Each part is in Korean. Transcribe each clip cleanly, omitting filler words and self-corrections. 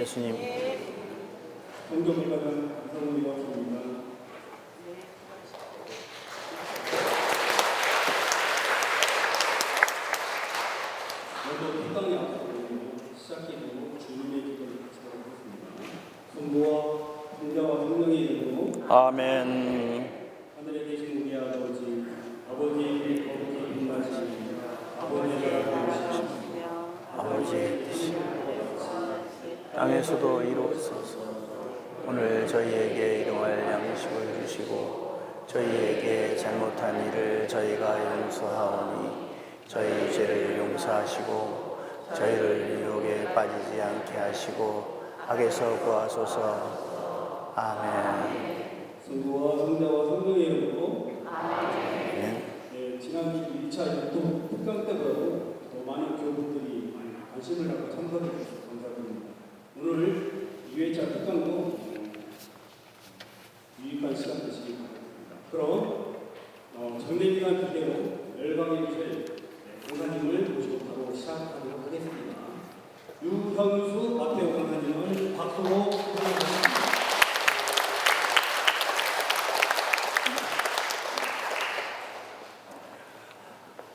예수님. 성경일과는 성경일과 성경일과 먼저 뒷강의 앞으로 시작해보고 주님의 기도를 시작하겠습니다. 성부와 성자와 성령의 이름으로 아멘. 하늘에 계신 우리 아버지, 아버지의 거룩히 빛나시니 아버지가 되시며 아버지의 뜻이 땅에서도 이루어져서 오늘 저희에게 일용할 양식을 주시고 저희에게 잘못한 일을 저희가 용서하오니 저희 죄를 용서하시고 저희를 유혹에 빠지지 않게 하시고 악에서 구하소서. 아멘. 성부와 성자와 성령의 이름으로 아멘. 네, 지난 2차 특강 때보다도 더 많은 교우분들이 관심을 갖고 참석해 주셔서 감사드립니다. 오늘 2회차 특강도 유익한 시간 되시기 바랍니다. 그럼 정례기간 기대로 열방의 주제 강사님을 모시고 바로 시작하도록 하겠습니다. 유현수 마태오 강사님을 박수로 환영합니다.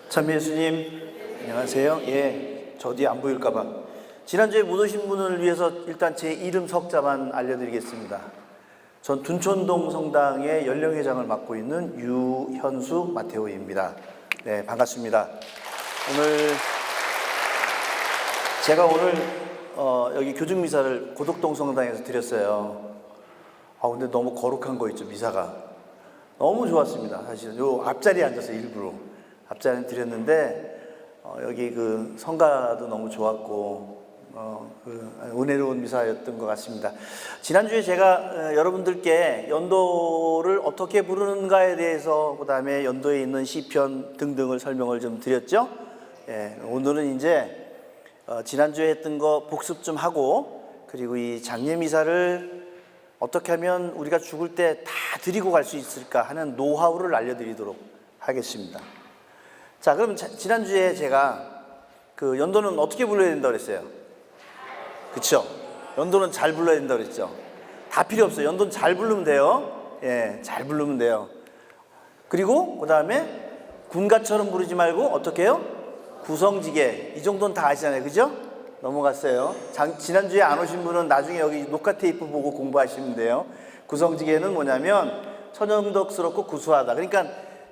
참 예수님, 안녕하세요. 예, 저 뒤에 안 보일까봐. 지난주에 못 오신 분을 위해서 일단 제 이름 석자만 알려드리겠습니다. 전 둔촌동 성당의 연령회장을 맡고 있는 유현수 마테오입니다. 네, 반갑습니다. 제가 오늘 여기 교중미사를 고덕동 성당에서 드렸어요. 근데 너무 거룩한 거 있죠, 미사가. 너무 좋았습니다. 사실은 요 앞자리에 앉아서 일부러 앞자리에 드렸는데 여기 그 성가도 너무 좋았고 은혜로운 미사였던 것 같습니다. 지난주에 제가 여러분들께 연도를 어떻게 부르는가에 대해서 그 다음에 연도에 있는 시편 등등을 설명을 좀 드렸죠. 예, 오늘은 이제 지난주에 했던 거 복습 좀 하고 그리고 이 장례미사를 어떻게 하면 우리가 죽을 때 다 드리고 갈 수 있을까 하는 노하우를 알려드리도록 하겠습니다. 자, 그럼 지난주에 제가 그 연도는 어떻게 불러야 된다고 그랬어요? 그쵸? 연도는 잘 불러야 된다고 그랬죠? 다 필요 없어요. 연도는 잘 부르면 돼요. 예, 잘 부르면 돼요. 그리고 그 다음에 군가처럼 부르지 말고 어떻게 해요? 구성지게. 이 정도는 다 아시잖아요. 그죠? 넘어갔어요. 지난주에 안 오신 분은 나중에 여기 녹화 테이프 보고 공부하시면 돼요. 구성지게는 뭐냐면 천연덕스럽고 구수하다. 그러니까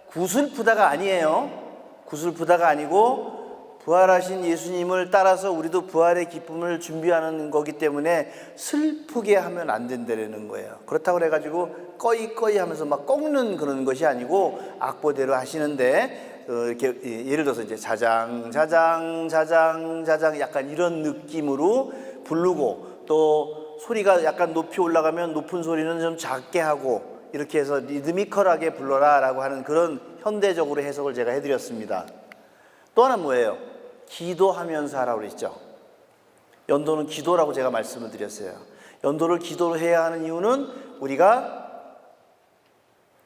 구슬프다가 아니에요. 구슬프다가 아니고 부활하신 예수님을 따라서 우리도 부활의 기쁨을 준비하는 거기 때문에 슬프게 하면 안 된다는 거예요. 그렇다고 그래가지고 꺼이 하면서 막 꺾는 그런 것이 아니고 악보대로 하시는데 이렇게 예를 들어서 이제 자장 약간 이런 느낌으로 부르고 또 소리가 약간 높이 올라가면 높은 소리는 좀 작게 하고 이렇게 해서 리드미컬하게 불러라 라고 하는 그런 현대적으로 해석을 제가 해드렸습니다. 또 하나는 뭐예요? 기도하면서 하라고 그랬죠. 연도는 기도라고 제가 말씀을 드렸어요. 연도를 기도로 해야 하는 이유는 우리가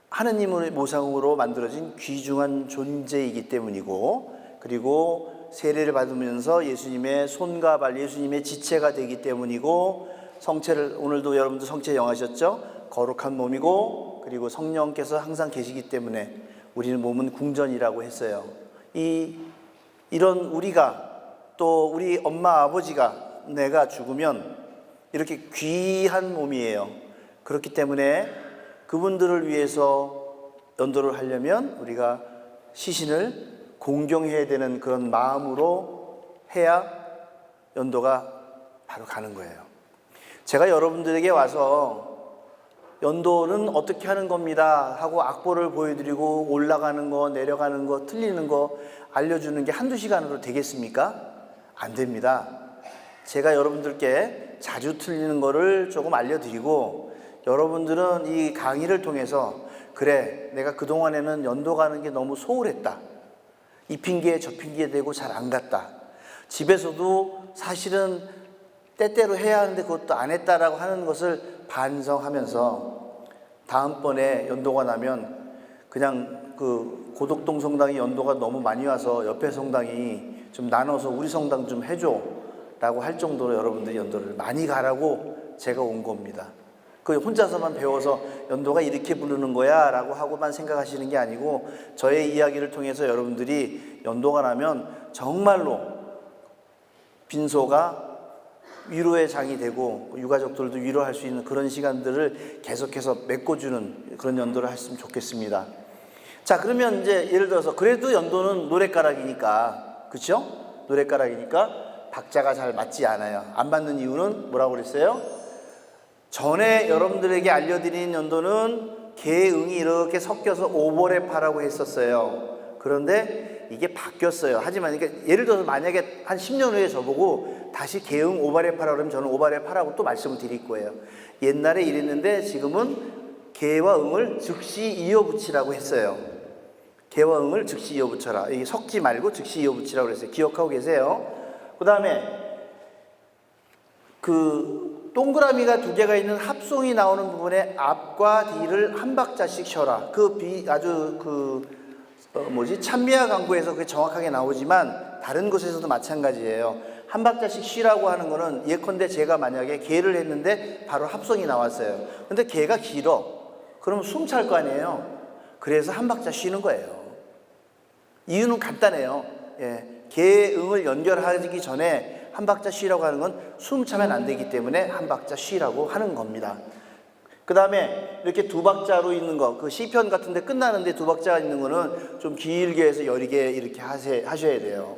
하느님의 모상으로 만들어진 귀중한 존재이기 때문이고 그리고 세례를 받으면서 예수님의 손과 발, 예수님의 지체가 되기 때문이고 성체를 오늘도 여러분들 성체 영하셨죠? 거룩한 몸이고 그리고 성령께서 항상 계시기 때문에 우리는 몸은 궁전이라고 했어요. 이런 우리가 또 우리 엄마 아버지가 내가 죽으면 이렇게 귀한 몸이에요. 그렇기 때문에 그분들을 위해서 연도를 하려면 우리가 시신을 공경해야 되는 그런 마음으로 해야 연도가 바로 가는 거예요. 제가 여러분들에게 와서 연도는 어떻게 하는 겁니다 하고 악보를 보여드리고 올라가는 거 내려가는 거 틀리는 거 알려주는 게 한두 시간으로 되겠습니까? 안 됩니다. 제가 여러분들께 자주 틀리는 거를 조금 알려드리고 여러분들은 이 강의를 통해서 그래 내가 그동안에는 연도 가는 게 너무 소홀했다. 이 핑계에 저 핑계에 대고 잘 안 갔다. 집에서도 사실은 때때로 해야 하는데 그것도 안 했다라고 하는 것을 반성하면서 다음번에 연도가 나면 그냥 그 고덕동 성당이 연도가 너무 많이 와서 옆에 성당이 좀 나눠서 우리 성당 좀 해줘 라고 할 정도로 여러분들이 연도를 많이 가라고 제가 온 겁니다. 그 혼자서만 배워서 연도가 이렇게 부르는 거야 라고 하고만 생각하시는 게 아니고 저의 이야기를 통해서 여러분들이 연도가 나면 정말로 빈소가 위로의 장이 되고 유가족들도 위로할 수 있는 그런 시간들을 계속해서 메꿔주는 그런 연도를 했으면 좋겠습니다. 자, 그러면 이제 예를 들어서 그래도 연도는 노랫가락이니까, 그렇죠? 노랫가락이니까 박자가 잘 맞지 않아요. 안 맞는 이유는 뭐라고 그랬어요? 전에 여러분들에게 알려드린 연도는 개응이 이렇게 섞여서 오버랩하라고 했었어요. 그런데 이게 바뀌었어요. 하지만 그러니까 예를 들어서 만약에 한 10년 후에 저보고 다시 개응 오버랩하라고 그러면 저는 오버랩하라고 또 말씀을 드릴 거예요. 옛날에 이랬는데 지금은 개와 응을 즉시 이어붙이라고 했어요. 개와 응을 즉시 이어붙여라. 이게 섞지 말고 즉시 이어붙이라고 그랬어요. 기억하고 계세요? 그 다음에 그 동그라미가 두 개가 있는 합송이 나오는 부분에 앞과 뒤를 한 박자씩 쉬어라. 찬미와 강구에서 그게 정확하게 나오지만 다른 곳에서도 마찬가지예요. 한 박자씩 쉬라고 하는 거는 예컨대 제가 만약에 개를 했는데 바로 합송이 나왔어요. 근데 개가 길어. 그러면 숨 찰 거 아니에요. 그래서 한 박자 쉬는 거예요. 이유는 간단해요. 개응을 연결하기 전에 한 박자 쉬라고 하는 건 숨 차면 안 되기 때문에 한 박자 쉬라고 하는 겁니다. 그 다음에 이렇게 두 박자로 있는 거, 그 시편 같은데 끝나는데 두 박자가 있는 거는 좀 길게 해서 여리게 이렇게 하셔야 돼요.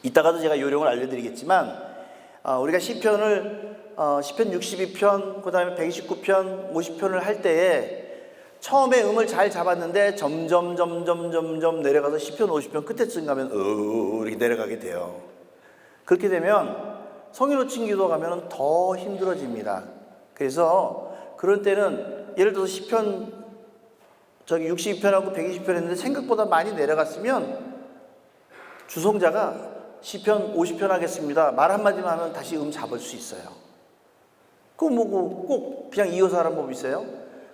이따가도 제가 요령을 알려드리겠지만, 우리가 시편 62편, 그 다음에 129편, 50편을 할 때에 처음에 음을 잘 잡았는데 점점 내려가서 시편 50편 끝에쯤 가면 이렇게 내려가게 돼요. 그렇게 되면 성인호칭 기도 가면 더 힘들어집니다. 그래서 그런 때는 예를 들어서 시편 62편하고 120편 했는데 생각보다 많이 내려갔으면 주송자가 시편 50편 하겠습니다. 말 한마디만 하면 다시 잡을 수 있어요. 그거 뭐 꼭 그냥 이어서 하라는 법 있어요?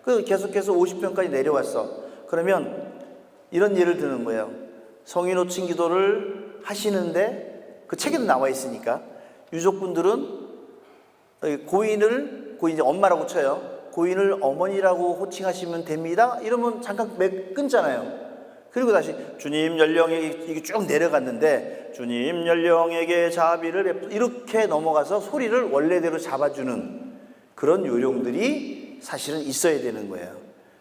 그 계속해서 50편까지 내려왔어. 그러면 이런 예를 드는 거예요. 성인호칭 기도를 하시는데 그 책에도 나와 있으니까 유족분들은 고인을 이제 엄마라고 쳐요. 고인을 어머니라고 호칭하시면 됩니다. 이러면 잠깐 끊잖아요. 그리고 다시 주님 연령에게 이게 쭉 내려갔는데 주님 연령에게 자비를 이렇게 넘어가서 소리를 원래대로 잡아주는 그런 요령들이 사실은 있어야 되는 거예요.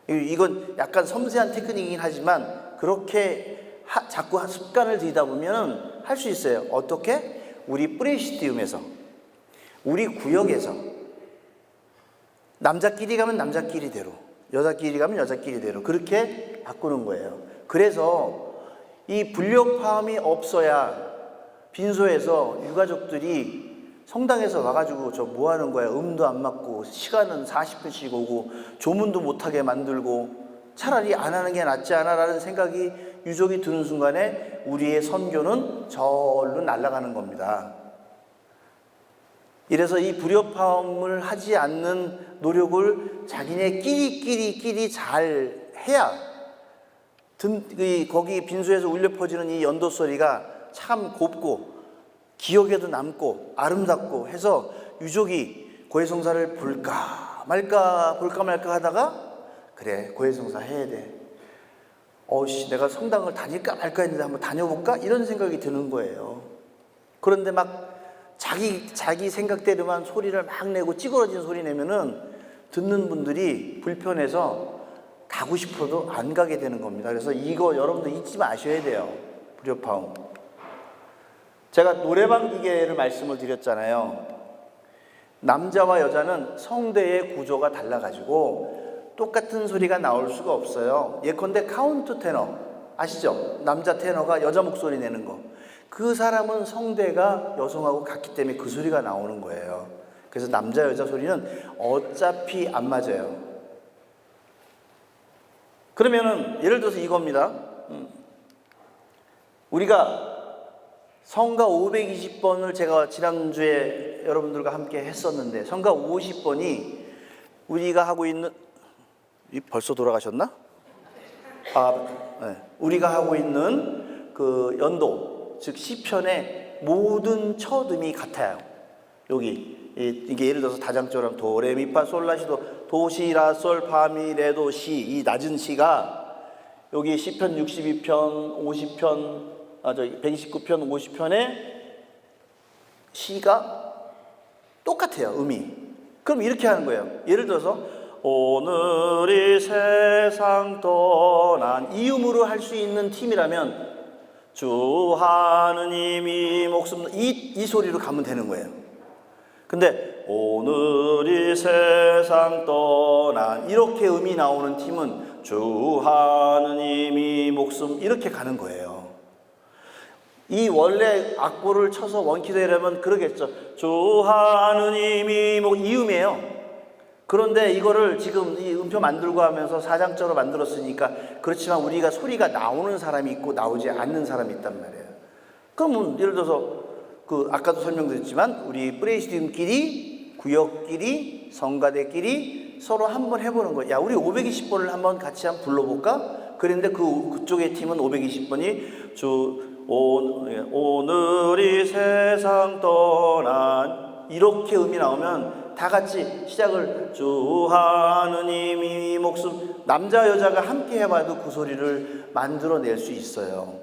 이건 약간 섬세한 테크닉이긴 하지만 그렇게 자꾸 습관을 들이다 보면 할 수 있어요. 어떻게? 우리 프레시티움에서, 우리 구역에서 남자끼리 가면 남자끼리대로, 여자끼리 가면 여자끼리대로 그렇게 바꾸는 거예요. 그래서 이 불협화음이 없어야 빈소에서 유가족들이 성당에서 와가지고 저 뭐 하는 거야? 음도 안 맞고 시간은 40분씩 오고 조문도 못하게 만들고 차라리 안 하는 게 낫지 않아? 라는 생각이 유족이 드는 순간에 우리의 선교는 절로 날아가는 겁니다. 이래서 이 불협화음을 하지 않는 노력을 자기네끼리 잘 해야 거기 빈소에서 울려 퍼지는 이 연도 소리가 참 곱고 기억에도 남고 아름답고 해서 유족이 고해성사를 볼까 말까 하다가 그래 고해성사 해야 돼. 내가 성당을 다닐까 말까 했는데 한번 다녀볼까? 이런 생각이 드는 거예요. 그런데 막 자기 생각대로만 소리를 막 내고 찌그러진 소리 내면은 듣는 분들이 불편해서 가고 싶어도 안 가게 되는 겁니다. 그래서 이거 여러분들 잊지 마셔야 돼요. 불협화음. 제가 노래방 기계를 말씀을 드렸잖아요. 남자와 여자는 성대의 구조가 달라가지고 똑같은 소리가 나올 수가 없어요. 예컨대 카운트 테너 아시죠? 남자 테너가 여자 목소리 내는 거. 그 사람은 성대가 여성하고 같기 때문에 그 소리가 나오는 거예요. 그래서 남자 여자 소리는 어차피 안 맞아요. 그러면은 예를 들어서 이겁니다. 우리가 성가 520번을 제가 지난주에 여러분들과 함께 했었는데 성가 50번이 우리가 하고 있는 벌써 돌아가셨나? 네. 우리가 하고 있는 그 연도 즉 시편의 모든 첫 음이 같아요. 여기 이게 예를 들어서 다장처럼 도레미파솔라시도 도시라솔 파미레도 시, 이 낮은 시가 여기 시편 62편 50편 129편 50편의 시가 똑같아요. 음이. 그럼 이렇게 하는 거예요. 예를 들어서 오늘이 세상 떠난 이 음으로 할 수 있는 팀이라면 주 하느님이 목숨 이 소리로 가면 되는 거예요. 근데 오늘이 세상 떠난 이렇게 음이 나오는 팀은 주 하느님이 목숨 이렇게 가는 거예요. 이 원래 악보를 쳐서 원키로 하려면 그러겠죠. 주 하느님이 이 음이에요. 그런데 이거를 지금 이 음표 만들고 하면서 사장자로 만들었으니까 그렇지만 우리가 소리가 나오는 사람이 있고 나오지 않는 사람이 있단 말이에요. 그럼 예를 들어서 아까도 설명드렸지만 우리 프레시즘끼리 구역끼리 성가대끼리 서로 한번 해보는 거예요. 야, 우리 520번을 한번 같이 한번 불러볼까? 그랬는데 그쪽의 팀은 520번이 오늘이 세상 떠난 이렇게 음이 나오면 다 같이 시작을 주 하느님이 목숨 남자 여자가 함께 해봐도 그 소리를 만들어낼 수 있어요.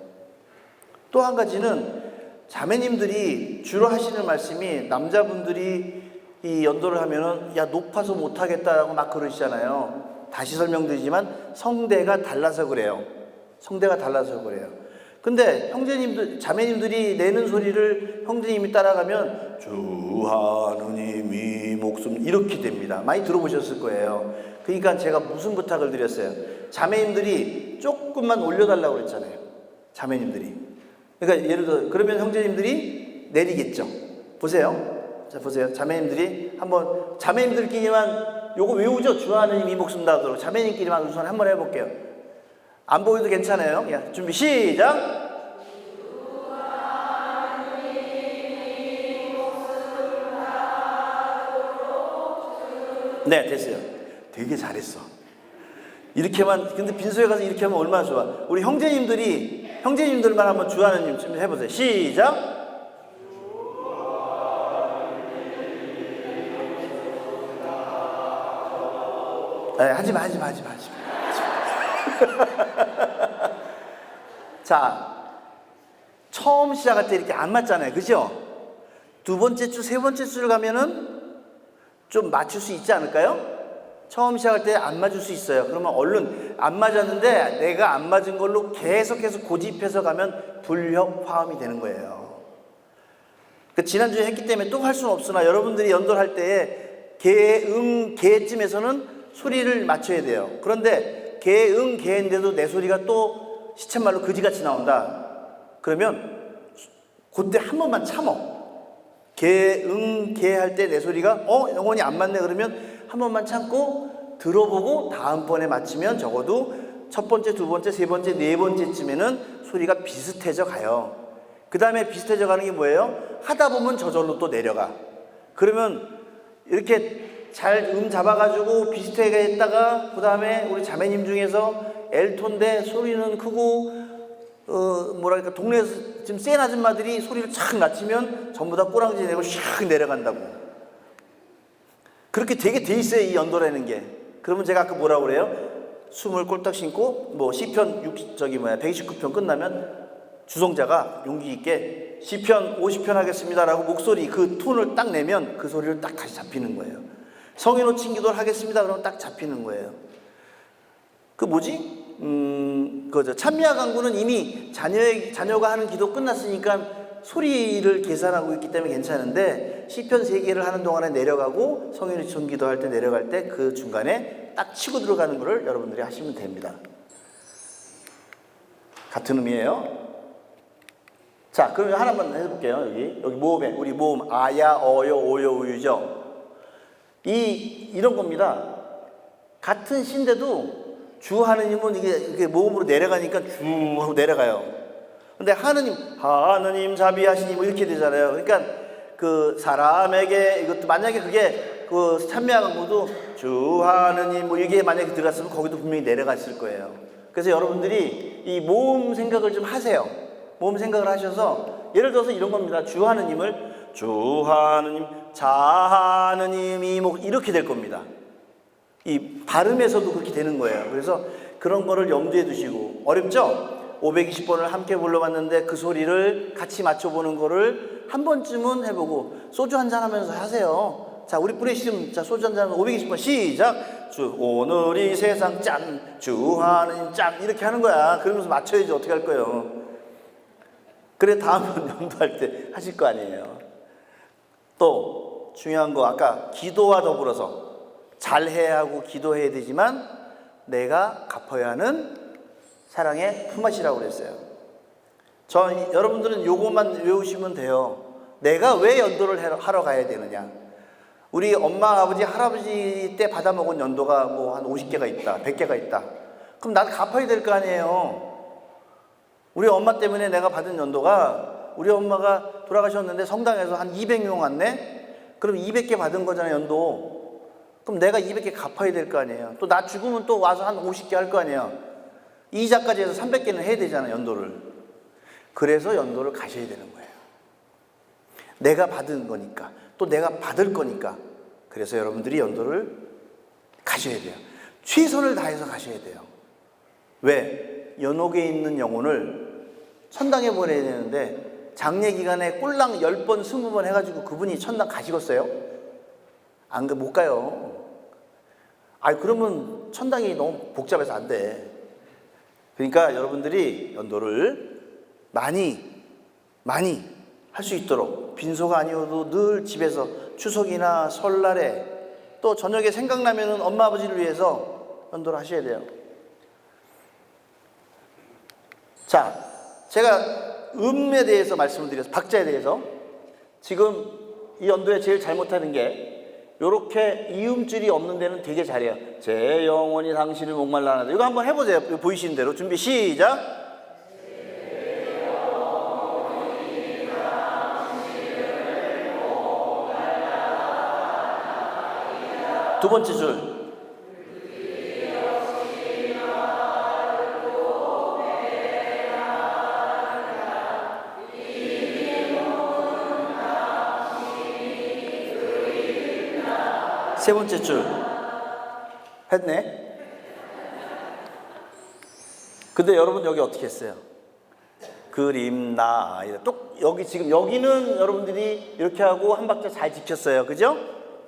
또 한 가지는 자매님들이 주로 하시는 말씀이 남자분들이 이 연도를 하면은 야 높아서 못하겠다라고 막 그러시잖아요. 다시 설명드리지만 성대가 달라서 그래요. 성대가 달라서 그래요. 근데 형제님들, 자매님들이 내는 소리를 형제님이 따라가면 주 하느님이 목숨 이렇게 됩니다. 많이 들어보셨을 거예요. 그러니까 제가 무슨 부탁을 드렸어요. 자매님들이 조금만 올려달라고 그랬잖아요. 자매님들이. 그러니까 예를 들어 그러면 형제님들이 내리겠죠. 보세요. 자 보세요. 자매님들이 한번 자매님들끼리만 요거 외우죠. 주 하느님이 목숨 다하도록 자매님끼리만 우선 한번 해볼게요. 안 보여도 괜찮아요. 야, 준비 시작. 네, 됐어요. 되게 잘했어. 이렇게만 근데 빈소에 가서 이렇게 하면 얼마나 좋아. 우리 형제님들만 한번 주 하느님 좀 해보세요. 시작. 네, 하지마. 자, 처음 시작할 때 이렇게 안 맞잖아요. 그죠? 두 번째 주, 세 번째 주를 가면은 좀 맞출 수 있지 않을까요? 처음 시작할 때 안 맞을 수 있어요. 그러면 얼른 안 맞았는데 내가 안 맞은 걸로 계속해서 고집해서 가면 불협화음이 되는 거예요. 지난주에 했기 때문에 또 할 수는 없으나 여러분들이 연도할 때에 개쯤에서는 소리를 맞춰야 돼요. 그런데 개인데도 내 소리가 또 시쳇말로 그지같이 나온다. 그러면 그때 한 번만 참어. 개 할 때 내 소리가 영혼이 안 맞네 그러면 한 번만 참고 들어보고 다음번에 맞추면 적어도 첫 번째, 두 번째, 세 번째, 네 번째쯤에는 소리가 비슷해져 가요. 그 다음에 비슷해져 가는 게 뭐예요? 하다 보면 저절로 또 내려가. 그러면 이렇게 잘 잡아가지고 비슷하게 했다가 그 다음에 우리 자매님 중에서 엘톤데 소리는 크고 뭐랄까 동네에서 지금 센 아줌마들이 소리를 착 낮추면 전부 다 꼬랑지 내고 샥 내려간다고. 그렇게 되게 돼 있어요, 이 연도라는 게. 그러면 제가 아까 뭐라고 그래요? 숨을 꼴딱 쉬고 뭐 시편 129편 끝나면 주성자가 용기 있게 시편 50편 하겠습니다라고 목소리 그 톤을 딱 내면 그 소리를 딱 다시 잡히는 거예요. 성인 호칭 기도를 하겠습니다 그러면 딱 잡히는 거예요. 그죠. 찬미와 강구는 이미 자녀가 하는 기도 끝났으니까 소리를 계산하고 있기 때문에 괜찮은데 시편 3개를 하는 동안에 내려가고 성인 호칭 기도할 때 내려갈 때 그 중간에 딱 치고 들어가는 거를 여러분들이 하시면 됩니다. 같은 의미예요. 자, 그러면 하나만 해볼게요. 여기 모음에 우리 모음 아야, 어여, 오여, 우유죠. 이런 겁니다. 같은 시인데도 주 하느님은 이게 모음으로 내려가니까 주 하고 내려가요. 근데 하느님 자비하시니 뭐 이렇게 되잖아요. 그러니까 그 사람에게 이것도 만약에 그게 그 찬미와 강구도 주 하느님 뭐 이게 만약에 들어갔으면 거기도 분명히 내려갔을 거예요. 그래서 여러분들이 이 모음 생각을 좀 하세요. 모음 생각을 하셔서 예를 들어서 이런 겁니다. 주 하느님을 주 하느님, 자 하느님 이목 이렇게 될 겁니다. 이 발음에서도 그렇게 되는 거예요. 그래서 그런 거를 염두에 두시고, 어렵죠? 520번을 함께 불러봤는데 그 소리를 같이 맞춰보는 거를 한 번쯤은 해보고 소주 한잔 하면서 하세요. 자, 우리 뿌리시면 자 소주 한잔 하면 520번 시작. 주 오늘 이 세상 짠, 주 하느님 짠 이렇게 하는 거야. 그러면서 맞춰야지 어떻게 할 거예요. 그래 다음은 염두할 때 하실 거 아니에요. 또 중요한 거 아까 기도와 더불어서 잘해야 하고 기도해야 되지만 내가 갚아야 하는 사랑의 품앗이라고 그랬어요. 여러분들은 요것만 외우시면 돼요. 내가 왜 연도를 하러 가야 되느냐. 우리 엄마, 아버지, 할아버지 때 받아먹은 연도가 뭐 한 50개가 있다, 100개가 있다. 그럼 나도 갚아야 될 거 아니에요. 우리 엄마 때문에 내가 받은 연도가, 우리 엄마가 돌아가셨는데 성당에서 한 200명 왔네? 그럼 200개 받은 거잖아요, 연도. 그럼 내가 200개 갚아야 될 거 아니에요. 또 나 죽으면 또 와서 한 50개 할 거 아니에요. 이자까지 해서 300개는 해야 되잖아요, 연도를. 그래서 연도를 가셔야 되는 거예요. 내가 받은 거니까, 또 내가 받을 거니까. 그래서 여러분들이 연도를 가셔야 돼요. 최선을 다해서 가셔야 돼요. 왜? 연옥에 있는 영혼을 천당에 보내야 되는데 장례 기간에 꼴랑 10번, 20번 해가지고 그분이 천당 가시겠어요? 못 가요. 그러면 천당이 너무 복잡해서 안 돼. 그러니까 여러분들이 연도를 많이 할 수 있도록, 빈소가 아니어도 늘 집에서 추석이나 설날에 또 저녁에 생각나면 엄마 아버지를 위해서 연도를 하셔야 돼요. 자, 제가 음에 대해서 말씀을 드려서 박자에 대해서 지금 이 연도에 제일 잘못하는 게 요렇게 이음줄이 없는 데는 되게 잘해요. 제 영혼이 당신을 목말라 하나다. 이거 한번 해보세요. 이거 보이시는 대로 준비 시작. 두 번째 줄. 세 번째 줄. 했네. 근데 여러분 여기 어떻게 했어요? 그림나. 또 여기 지금 여기는 여러분들이 이렇게 하고 한 박자 잘 지켰어요. 그죠?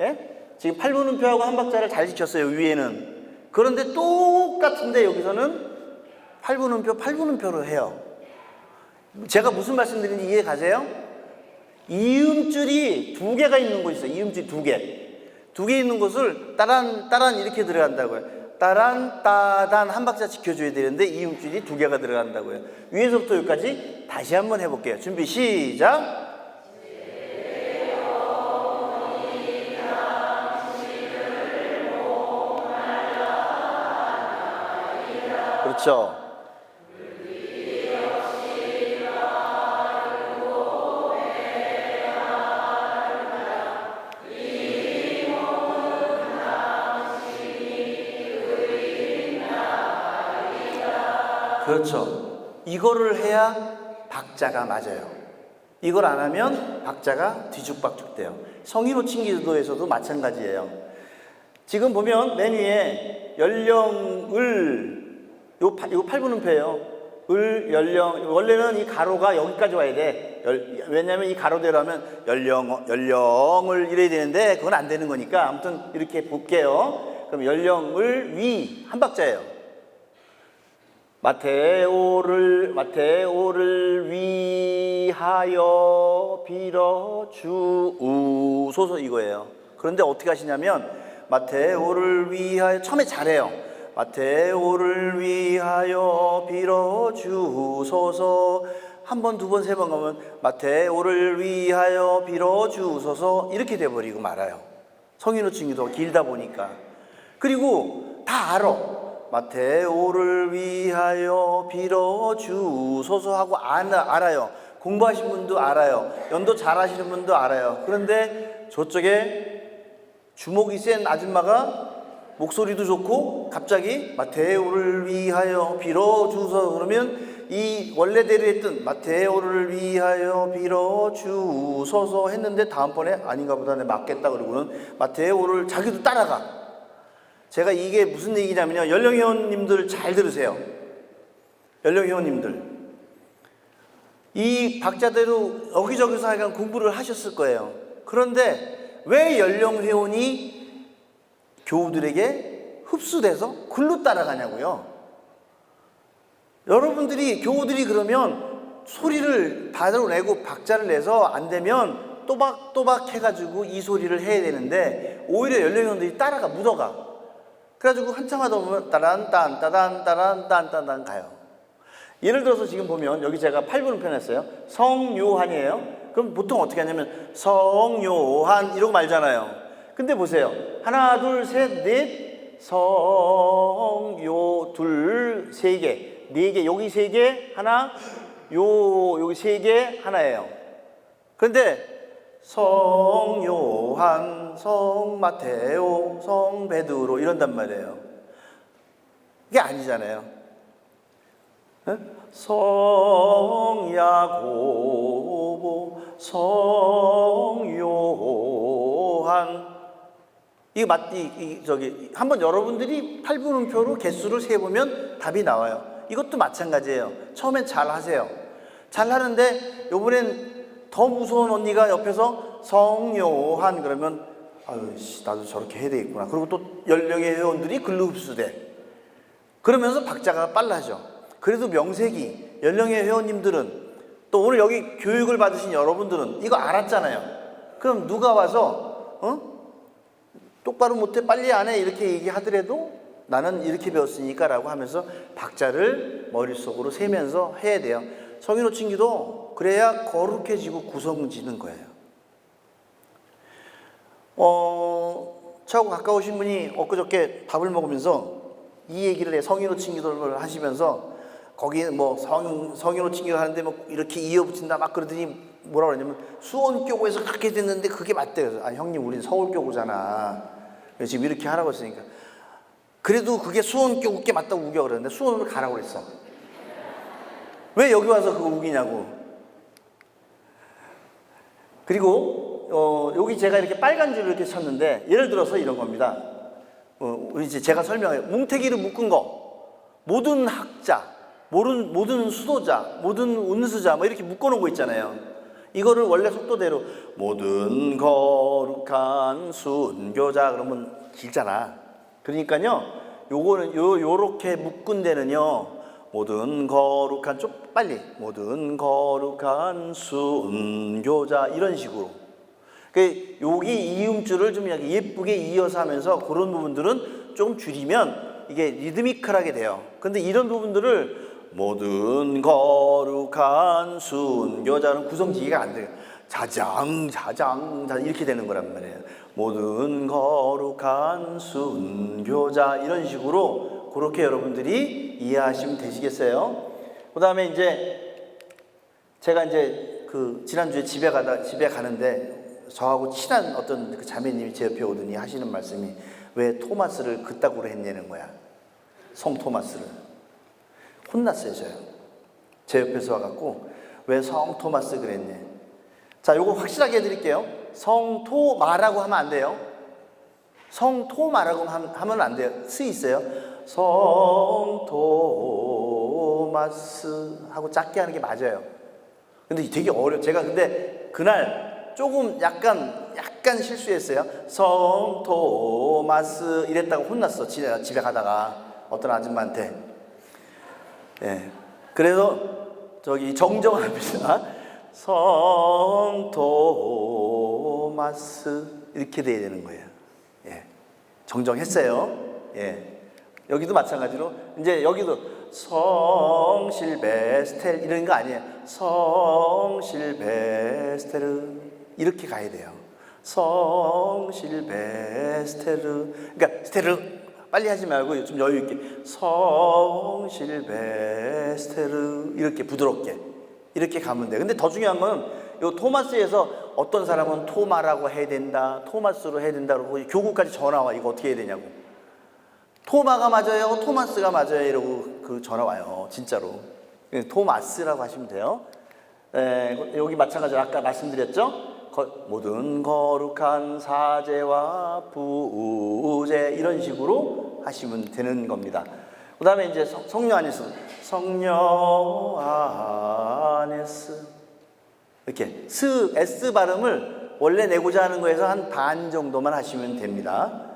예? 지금 8분음표하고 한 박자를 잘 지켰어요, 위에는. 그런데 똑같은데 여기서는 8분음표로 해요. 제가 무슨 말씀드리는지 이해 가세요? 이음줄이 2개가 있는 곳이 있어요. 이음줄이 2개. 2개 있는 곳을 따란 이렇게 들어간다고요. 따란 따단 한 박자 지켜줘야 되는데 이음줄이 2개가 들어간다고요. 위에서부터 여기까지 다시 한번 해볼게요. 준비 시작. 그렇죠. 그렇죠. 이거를 해야 박자가 맞아요. 이걸 안 하면 박자가 뒤죽박죽 돼요. 성인호칭 기도에서도 마찬가지예요. 지금 보면 맨 위에 연령을 이거 8분음표예요. 연령, 원래는 이 가로가 여기까지 와야 돼. 왜냐면 이 가로대로 하면 연령을 이래야 되는데 그건 안 되는 거니까 아무튼 이렇게 볼게요. 그럼 연령을 위 한 박자예요. 마테오를 위하여 빌어 주소서 이거예요. 그런데 어떻게 하시냐면 마테오를 위하여 처음에 잘해요. 마테오를 위하여 빌어 주소서. 한 번, 두 번, 세 번 가면 마테오를 위하여 빌어 주소서 이렇게 돼버리고 말아요. 성인호칭 기도 길다 보니까. 그리고 다 알아. 마테오를 위하여 빌어 주소서 하고 알아요. 공부하신 분도 알아요. 연도 잘 하시는 분도 알아요. 그런데 저쪽에 주먹이 센 아줌마가 목소리도 좋고 갑자기 마테오를 위하여 빌어 주소서 그러면 이 원래대로 했던 마테오를 위하여 빌어 주소서 했는데 다음번에 아닌가 보다 내 맞겠다 그러고는 마테오를 자기도 따라가. 제가 이게 무슨 얘기냐면요. 연령회원님들 잘 들으세요. 연령회원님들. 이 박자대로 여기저기서 하여간 공부를 하셨을 거예요. 그런데 왜 연령회원이 교우들에게 흡수돼서 글로 따라가냐고요. 여러분들이 교우들이 그러면 소리를 받으러 내고 박자를 내서 안 되면 또박또박 해가지고 이 소리를 해야 되는데 오히려 연령회원들이 따라가 묻어가. 그래가지고 한참 하다 보면 따란 딴 따단 따란 딴 따단 가요. 예를 들어서 지금 보면 여기 제가 8분을 펴냈어요. 성요한이에요. 그럼 보통 어떻게 하냐면 성요한 이러고 말잖아요. 근데 보세요. 하나 둘 셋 넷 성요 둘 세 개 네 개 여기 세 개 하나 여기 세 개 하나예요. 그런데 성요한 성마테오 성베드로 이런단 말이에요. 이게 아니잖아요. 성야고보 성요한 저기 한번 여러분들이 8분음표로 개수를 세보면 답이 나와요. 이것도 마찬가지예요. 처음엔 잘 하세요. 잘 하는데 요번엔 더 무서운 언니가 옆에서 성요한 그러면 아유 나도 저렇게 해야 되겠구나. 그리고 또 연령의 회원들이 글로 흡수돼. 그러면서 박자가 빨라져. 그래도 명색이 연령의 회원님들은 또 오늘 여기 교육을 받으신 여러분들은 이거 알았잖아요. 그럼 누가 와서 똑바로 못해 빨리 안 해 이렇게 얘기하더라도 나는 이렇게 배웠으니까 라고 하면서 박자를 머릿속으로 세면서 해야 돼요. 성인호칭기도 그래야 거룩해지고 구성지는 거예요. 저하고 가까우신 분이 엊그저께 밥을 먹으면서 이 얘기를 해. 성인호칭기도를 하시면서 거기 뭐 성인호칭기도 하는데 뭐 이렇게 이어붙인다 막 그러더니 뭐라 그러냐면 수원교구에서 그렇게 됐는데 그게 맞대요. 그래서 아 형님 우리는 서울교구잖아. 지금 이렇게 하라고 했으니까 그래도 그게 수원교구께 맞다고 우겨 그러는데 수원으로 가라고 그랬어. 왜 여기 와서 그거 우기냐고. 그리고 여기 제가 이렇게 빨간 줄을 이렇게 쳤는데 예를 들어서 이런 겁니다. 이제 제가 설명해요. 뭉태기를 묶은 거 모든 학자 모든 수도자 모든 운수자 뭐 이렇게 묶어놓은 거 있잖아요. 이거를 원래 속도대로 모든 거룩한 순교자 그러면 길잖아. 그러니까요 요거는 요렇게 묶은 데는요 모든 거룩한 좀 빨리 모든 거룩한 순교자 이런 식으로 여기 이음줄을 좀 예쁘게 이어서 하면서 그런 부분들은 좀 줄이면 이게 리드미컬하게 돼요. 근데 이런 부분들을 모든 거룩한 순교자는 구성지기가 안 돼요. 자장 이렇게 되는 거란 말이에요. 모든 거룩한 순교자 이런 식으로 그렇게 여러분들이 이해하시면 되시겠어요. 그 다음에 이제 제가 이제 그 지난주에 집에 가는데 저하고 친한 어떤 그 자매님이 제 옆에 오더니 하시는 말씀이 왜 토마스를 그따구로 했냐는 거야. 성 토마스를. 혼났어요, 저요. 제 옆에서 와갖고 왜 성 토마스 그랬냐. 자, 요거 확실하게 해드릴게요. 성토마라고 하면 안 돼요. 성토마라고 하면 안 돼요. 스 있어요. 성토마스 하고 작게 하는 게 맞아요. 근데 되게 제가 근데 그날 조금 약간 실수했어요. 성토마스 이랬다고 혼났어. 집에 가다가 어떤 아줌마한테. 예. 그래서 저기 정정합니다. 성토마스 이렇게 돼야 되는 거예요. 예. 정정했어요. 예. 여기도 마찬가지로 이제 여기도 성실베스텔 이런 거 아니에요. 성실베스테르 이렇게 가야 돼요. 성실베스테르 그러니까 스테르 빨리 하지 말고 좀 여유 있게 성실베스테르 이렇게 부드럽게 이렇게 가면 돼. 근데 더 중요한 건 요 토마스에서 어떤 사람은 토마라고 해야 된다, 토마스로 해야 된다 그러고 교구까지 전화 와. 이거 어떻게 해야 되냐고. 토마가 맞아요, 토마스가 맞아요 이러고 그 전화 와요. 진짜로. 토마스라고 하시면 돼요. 여기 마찬가지로 아까 말씀드렸죠. 모든 거룩한 사제와 부제 이런 식으로 하시면 되는 겁니다. 그 다음에 이제 성령 안에서 성령 안에서 이렇게 S 발음을 원래 내고자 하는 거에서 한 반 정도만 하시면 됩니다.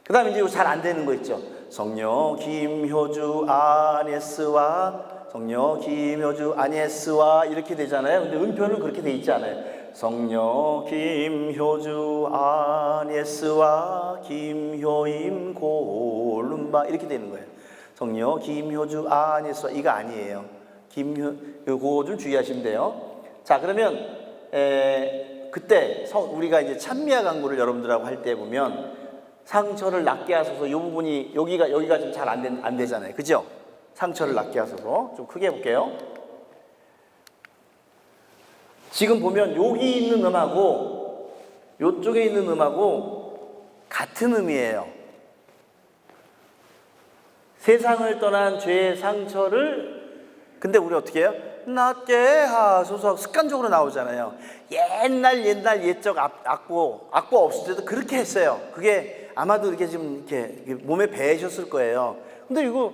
그 다음에 이제 잘 안 되는 거 있죠. 성령 김효주 아네스와 성령 김효주 아네스와 이렇게 되잖아요. 근데 음표는 그렇게 돼 있지 않아요. 성령 김효주 아네스와 김효임 골룸바 이렇게 되는 거예요. 성령 김효주 아네스와 이거 아니에요. 그거 좀 주의하시면 돼요. 자, 그러면 그때 우리가 이제 찬미야 강구를 여러분들하고 할 때 보면 상처를 낫게 하소서 이 부분이 여기가 좀 잘 안 되잖아요. 그죠? 상처를 낫게 하소서 좀 크게 해볼게요. 지금 보면 여기 있는 음하고 이쪽에 있는 음하고 같은 음이에요. 세상을 떠난 죄의 상처를 근데 우리 어떻게 해요? 낫게 하소서 습관적으로 나오잖아요. 옛날 옛적 악보 없을 때도 그렇게 했어요. 그게 아마도 이렇게 좀 이렇게 몸에 배이셨을 거예요. 근데 이거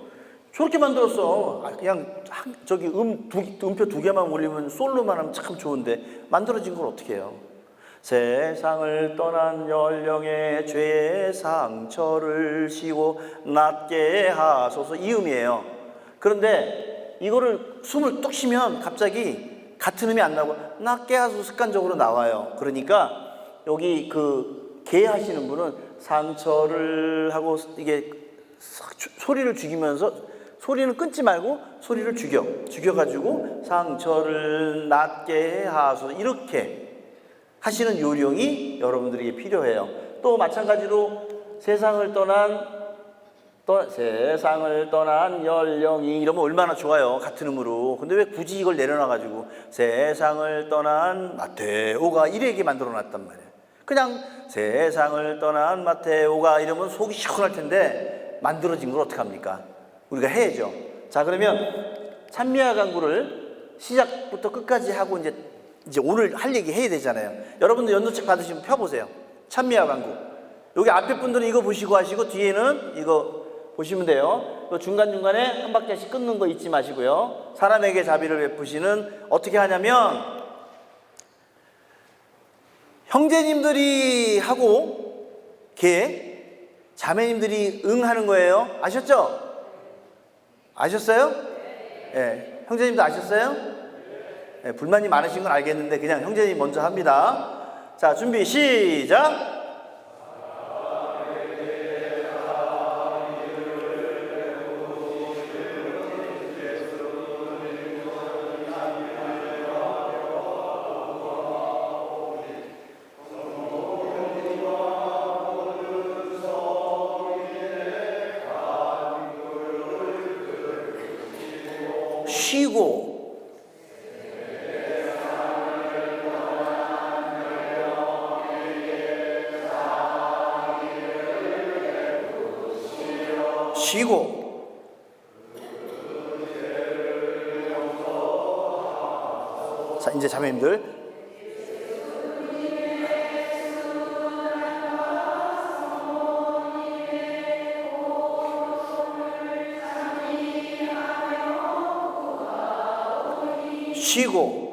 저렇게 만들었어. 그냥 저기 음표 두 개만 올리면 솔로만 하면 참 좋은데 만들어진 걸 어떻게 해요? 세상을 떠난 연령의 죄의 상처를 씌고 낫게 하소서 이 음이에요. 그런데 이거를 숨을 뚝 쉬면 갑자기 같은 음이 안 나오고 낫게 하소서 습관적으로 나와요. 그러니까 여기 개 하시는 분은 상처를 하고 이게 소리를 죽이면서 소리는 끊지 말고 소리를 죽여가지고 상처를 낫게 하소서 이렇게 하시는 요령이 여러분들에게 필요해요. 또 마찬가지로 세상을 떠난 연령이 이러면 얼마나 좋아요. 같은 음으로. 근데 왜 굳이 이걸 내려놔가지고 세상을 떠난 마테오가 이렇게 만들어놨단 말이에요. 그냥 세상을 떠난 마테오가 이러면 속이 시원할 텐데 만들어진 걸 어떡합니까? 우리가 해야죠. 자, 그러면 찬미야 강구를 시작부터 끝까지 하고 이제 오늘 할 얘기 해야 되잖아요. 여러분들 연도책 받으시면 펴보세요. 찬미야 강구. 여기 앞에 분들은 이거 보시고 하시고 뒤에는 이거 보시면 돼요. 또 중간중간에 한 박자씩 끊는 거 잊지 마시고요. 사람에게 자비를 베푸시는 어떻게 하냐면 형제님들이 하고 자매님들이 하는 거예요. 아셨죠? 아셨어요? 예. 형제님도 아셨어요? 예, 불만이 많으신 건 알겠는데 그냥 형제님 먼저 합니다. 자, 준비 시작. 쉬고 자, 이제 자매님들 쉬고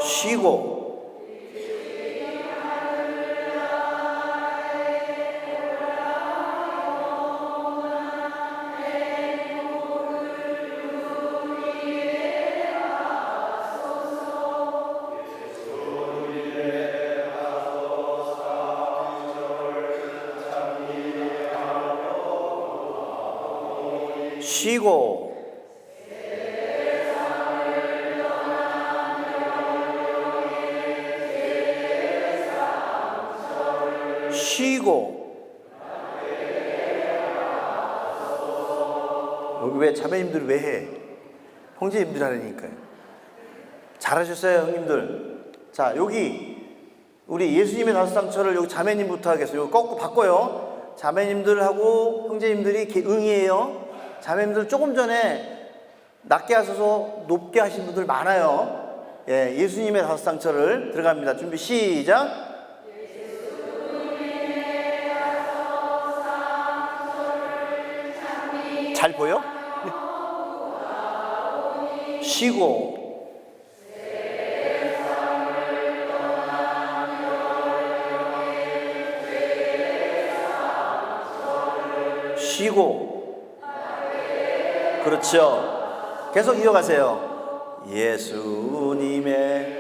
쉬고 쉬고 쉬고 여기 왜 자매님들 왜 해? 형제님들 하려니까요. 잘하셨어요, 형님들. 자, 여기 우리 예수님의 다섯 상처를 여기 자매님부터 하겠어요. 여기 꺾고 바꿔요. 자매님들하고 형제님들이 응이에요. 자매님들 조금 전에 낮게 하셔서 높게 하신 분들 많아요. 예, 예수님의 다섯 상처를 들어갑니다. 준비 시작. 잘 보여? 쉬고 쉬고 그렇죠. 계속 이어가세요. 예수님의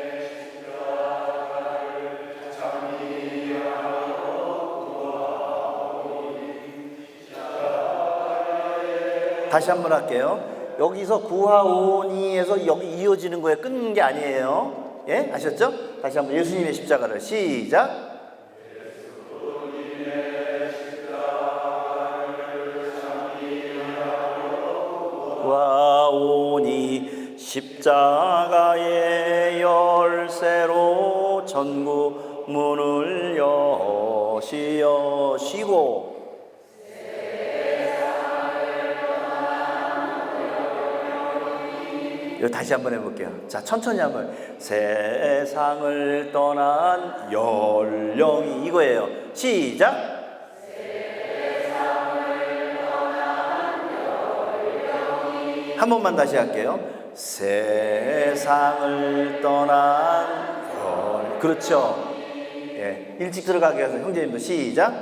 다시 한번 할게요. 여기서 구하오니에서 여기 이어지는 거에 끊는 게 아니에요. 예? 아셨죠? 다시 한번 예수님의 십자가를 시작. 구하오니 십자가의 열쇠로 천국 문을 여시어 쉬고 이거 다시 한번 해볼게요. 자, 천천히 한번. 세상을 떠난 연령이 이거예요. 시작. 한 번만 다시 할게요. 세상을 떠난 그렇죠. 예, 일찍 들어가게 해서 형제님도 시작.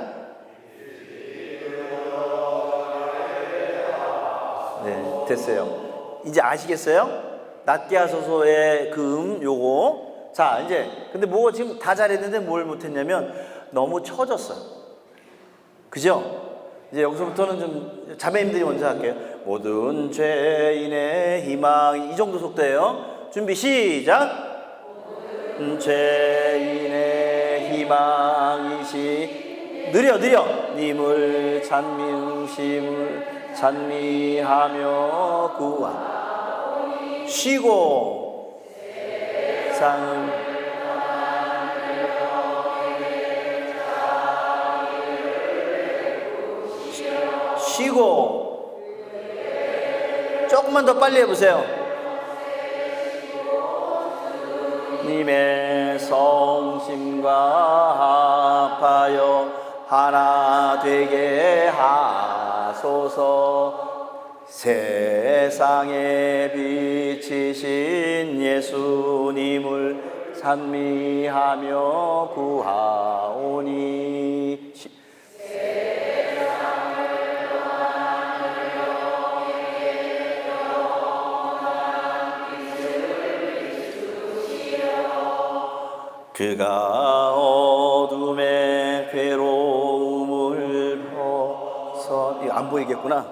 네, 됐어요. 이제 아시겠어요? 낮게 하소서의 그 요거. 자, 이제 근데 뭐 지금 다 잘했는데 뭘 못했냐면 너무 처졌어요. 그죠? 이제 여기서부터는 좀 자매님들이 먼저 할게요. 모든 죄인의 희망 이 정도 속도예요. 준비 시작. 죄인의 희망이시 느려 님을 찬미심을 찬미하며 구하 쉬고 세상을 쉬고 조금만 더 빨리 해보세요. 님의 성심과 합하여 하나 되게 하소서. 세상에 비치신 예수님을 찬미하며 구하오니 그가 어둠의 괴로움을 벗어 이거 안 보이겠구나.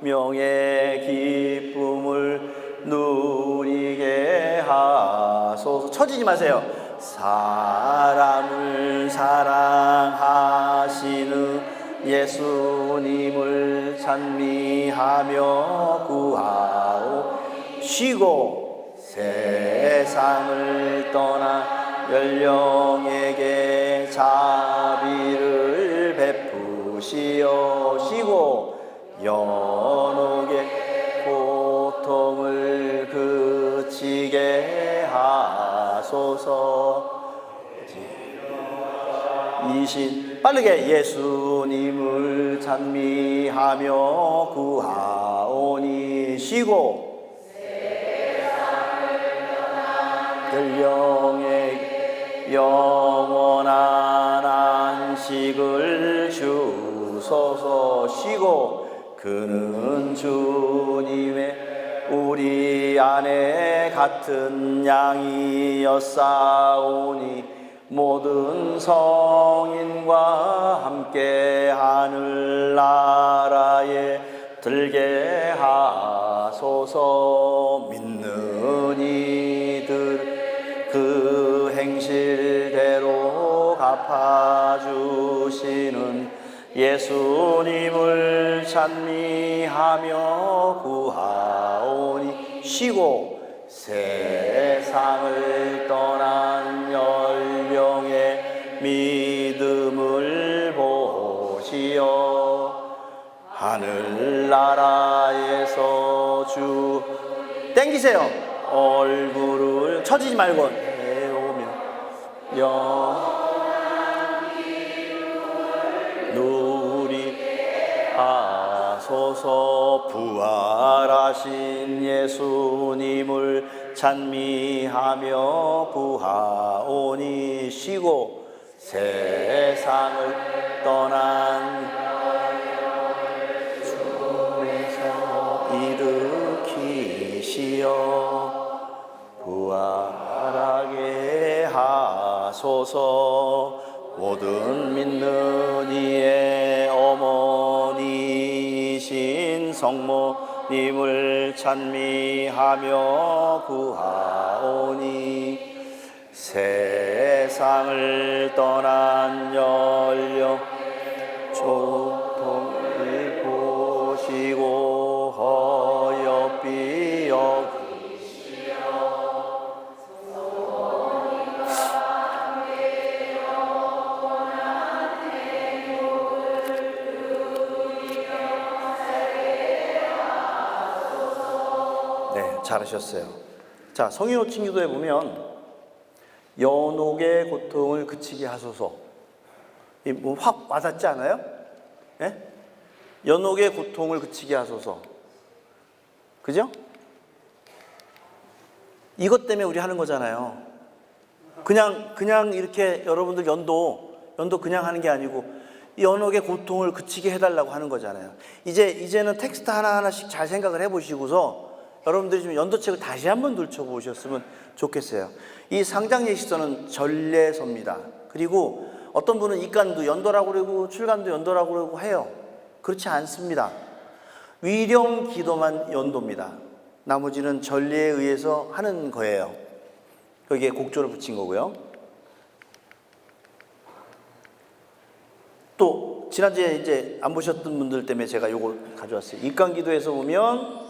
명의 기쁨을 누리게 하소서. 처지지 마세요. 사람을 사랑하시는 예수님을 찬미하며 구하오 쉬고 세상을 떠나 연령에게 자비를 베푸시어 쉬고 연옥의 고통을 그치게 하소서. 이신 빠르게 예수님을 찬미하며 구하오니 쉬고 연령의 영원한 안식을 주소서. 쉬고 그는 주님의 우리 안에 같은 양이었사오니 모든 성인과 함께 하늘나라에 들게 하소서. 믿는 이들 그 행실대로 갚아주시는 예수님을 찬미하며 구하오니 쉬고 세상을 떠난 열병의 믿음을 보시어 하늘나라에서 주 땡기세요. 얼굴을 처지지 말고 내오며 누리 하소서. 부활하신 예수님을 찬미하며 구하오니 쉬고 세상을 떠난 주에서 일으키시어 부활하게 하소서. 모든 믿는 이의 어머니이신 성모님을 찬미하며 구하오니 세상을 떠난 연령 조통을 보시고 허엽비 잘하셨어요. 자, 성인호칭 기도에 보면 연옥의 고통을 그치게 하소서. 뭐 확 와닿지 않아요? 예? 연옥의 고통을 그치게 하소서. 그죠? 이것 때문에 우리 하는 거잖아요. 그냥 이렇게 여러분들 연도 그냥 하는 게 아니고 연옥의 고통을 그치게 해달라고 하는 거잖아요. 이제는 텍스트 하나하나씩 잘 생각을 해보시고서 여러분들이 좀 연도책을 다시 한번 들춰보셨으면 좋겠어요. 이 상장 예시서는 전례서입니다. 그리고 어떤 분은 입간도 연도라고 그러고 출간도 연도라고 그러고 해요. 그렇지 않습니다. 위령 기도만 연도입니다. 나머지는 전례에 의해서 하는 거예요. 여기에 곡조를 붙인 거고요. 또 지난주에 이제 안 보셨던 분들 때문에 제가 이걸 가져왔어요. 입간 기도에서 보면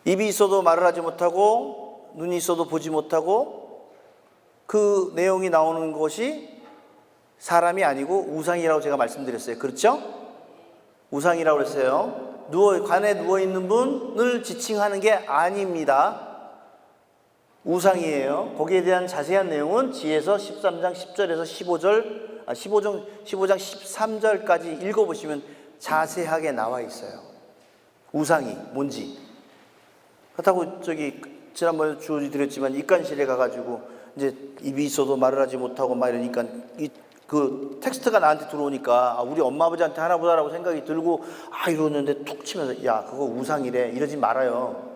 입이 있어도 말을 하지 못하고 눈이 있어도 보지 못하고 그 내용이 나오는 것이 사람이 아니고 우상이라고 제가 말씀드렸어요. 그렇죠? 우상이라고 그랬어요. 관에 누워있는 분을 지칭하는 게 아닙니다. 우상이에요. 거기에 대한 자세한 내용은 지혜서 13장 10절에서 15장 13절까지 읽어보시면 자세하게 나와 있어요. 우상이 뭔지. 그렇다고 지난번에 주어드렸지만 입간실에 가가지고 이제 입이 있어도 말을 하지 못하고 막 이러니까 그 텍스트가 나한테 들어오니까 우리 엄마 아버지한테 하나 보다라고 생각이 들고 이러는데 툭 치면서 야 그거 우상이래 이러지 말아요.